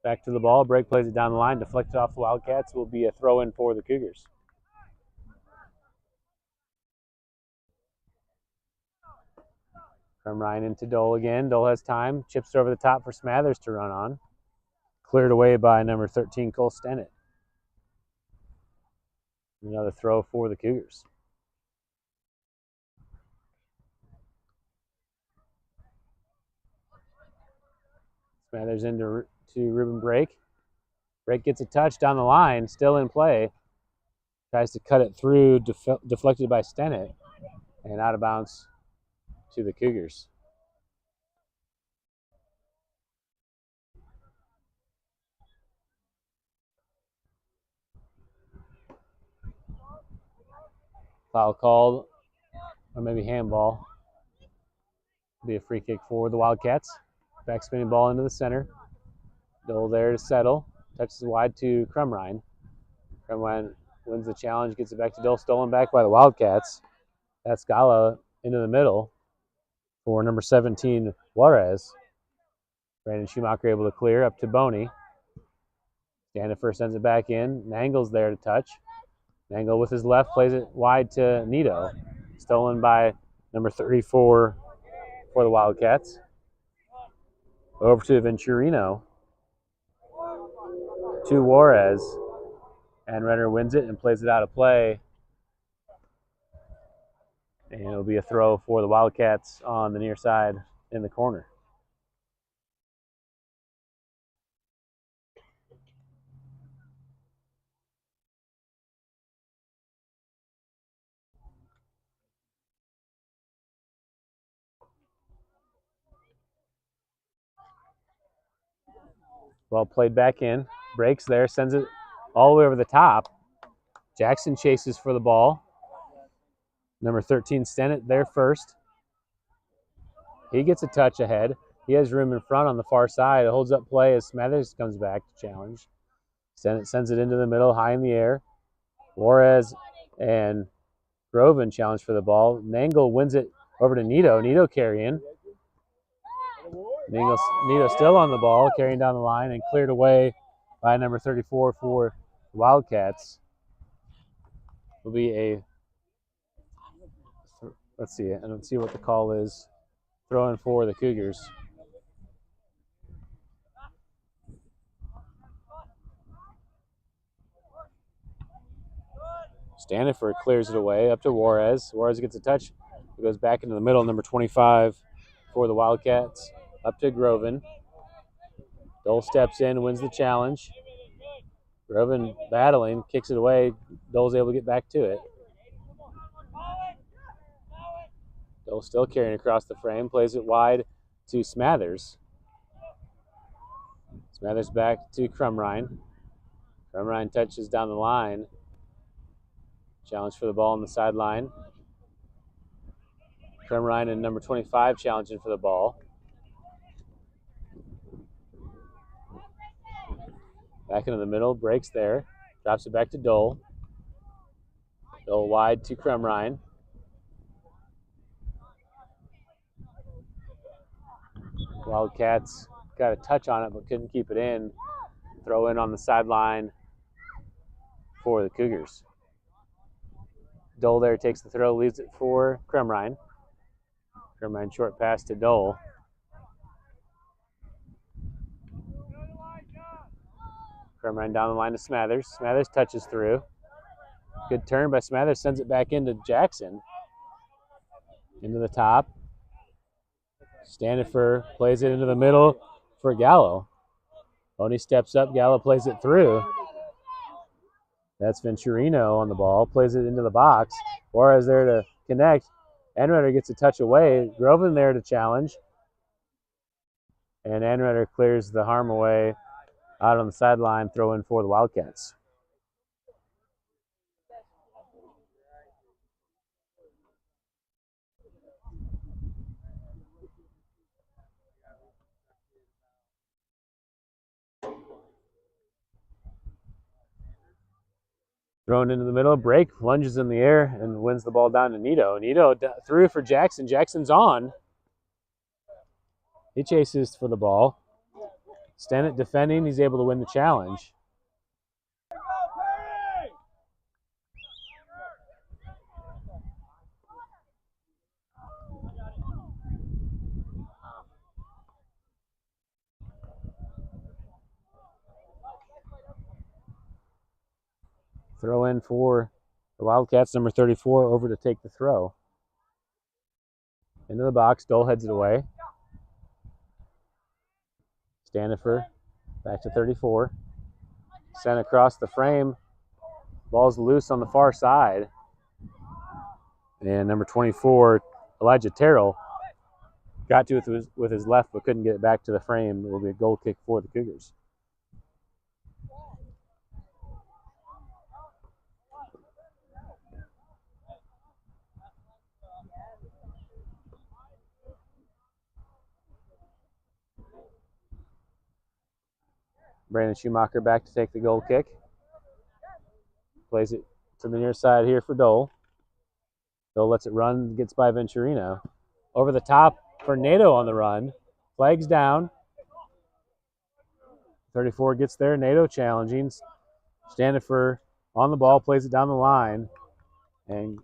Speaker 1: Back to the ball. Break plays it down the line. Deflected off the Wildcats. Will be a throw-in for the Cougars. From Ryan into Dole again. Dole has time. Chips over the top for Smathers to run on. Cleared away by number 13, Cole Stennett. Another throw for the Cougars. Smathers into Ruben Brake. Brake gets a touch down the line, still in play. Tries to cut it through, deflected by Stennett, and out of bounds to the Cougars. Foul called, or maybe handball. Be a free kick for the Wildcats. Back spinning ball into the center. Dole there to settle. Touches wide to Crumrine. Crumrine wins the challenge, gets it back to Dole, stolen back by the Wildcats. That's Gala into the middle for number 17, Juarez. Brandon Schumacher able to clear up to Boney. Stanifer sends it back in. Nangle's there to touch. Nangle with his left plays it wide to Nito. Stolen by number 34 for the Wildcats. Over to Venturino. To Juarez. And Renner wins it and plays it out of play. And it'll be a throw for the Wildcats on the near side in the corner. Well played back in. Breaks there, sends it all the way over the top. Jackson chases for the ball. Number 13, Stennett there first. He gets a touch ahead. He has room in front on the far side. It holds up play as Smathers comes back to challenge. Stennett sends it into the middle, high in the air. Juarez and Groven challenge for the ball. Nangle wins it over to Nito. Nito carrying. Nito still on the ball, carrying down the line and cleared away by number 34 for the Wildcats. Will be a, let's see, I don't see what the call is. Throwing for the Cougars. Stanifer clears it away up to Juarez. Juarez gets a touch. It goes back into the middle, number 25 for the Wildcats. Up to Groven. Dole steps in, wins the challenge. Groven battling, kicks it away. Dole's able to get back to it. Dole still carrying across the frame, plays it wide to Smathers. Smathers back to Crumrine. Crumrine touches down the line. Challenge for the ball on the sideline. Crumrine and number 25 challenging for the ball. Back into the middle, breaks there. Drops it back to Dole. Dole wide to Crumrine. Wildcats got a touch on it but couldn't keep it in. Throw in on the sideline for the Cougars. Dole there takes the throw, leaves it for Crumrine. Crumrine short pass to Dole. Crumrine down the line to Smathers. Smathers touches through. Good turn by Smathers, sends it back into Jackson. Into the top. Stanifer plays it into the middle for Gallo. Boney steps up, Gallo plays it through. That's Venturino on the ball, plays it into the box. Juarez there to connect. Anredder gets a touch away. Groven there to challenge. And Anredder clears the harm away out on the sideline, throw in for the Wildcats. Thrown into the middle, break, lunges in the air, and wins the ball down to Nito. Nito threw for Jackson. Jackson's on. He chases for the ball. Stennett defending. He's able to win the challenge. Throw in for the Wildcats, number 34, over to take the throw. Into the box, Dole heads it away. Standifer back to 34. Sent across the frame. Ball's loose on the far side. And number 24, Elijah Terrell, got to it with his left but couldn't get it back to the frame. It will be a goal kick for the Cougars. Brandon Schumacher back to take the goal kick. Plays it to the near side here for Dole. Dole lets it run, gets by Venturino. Over the top for Nato on the run. Flags down. 34 gets there. Nato challenging. Standifer on the ball, plays it down the line, and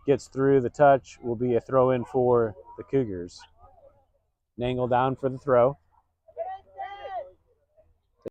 Speaker 1: gets through the touch. Will be a throw in for the Cougars. Nangle down for the throw.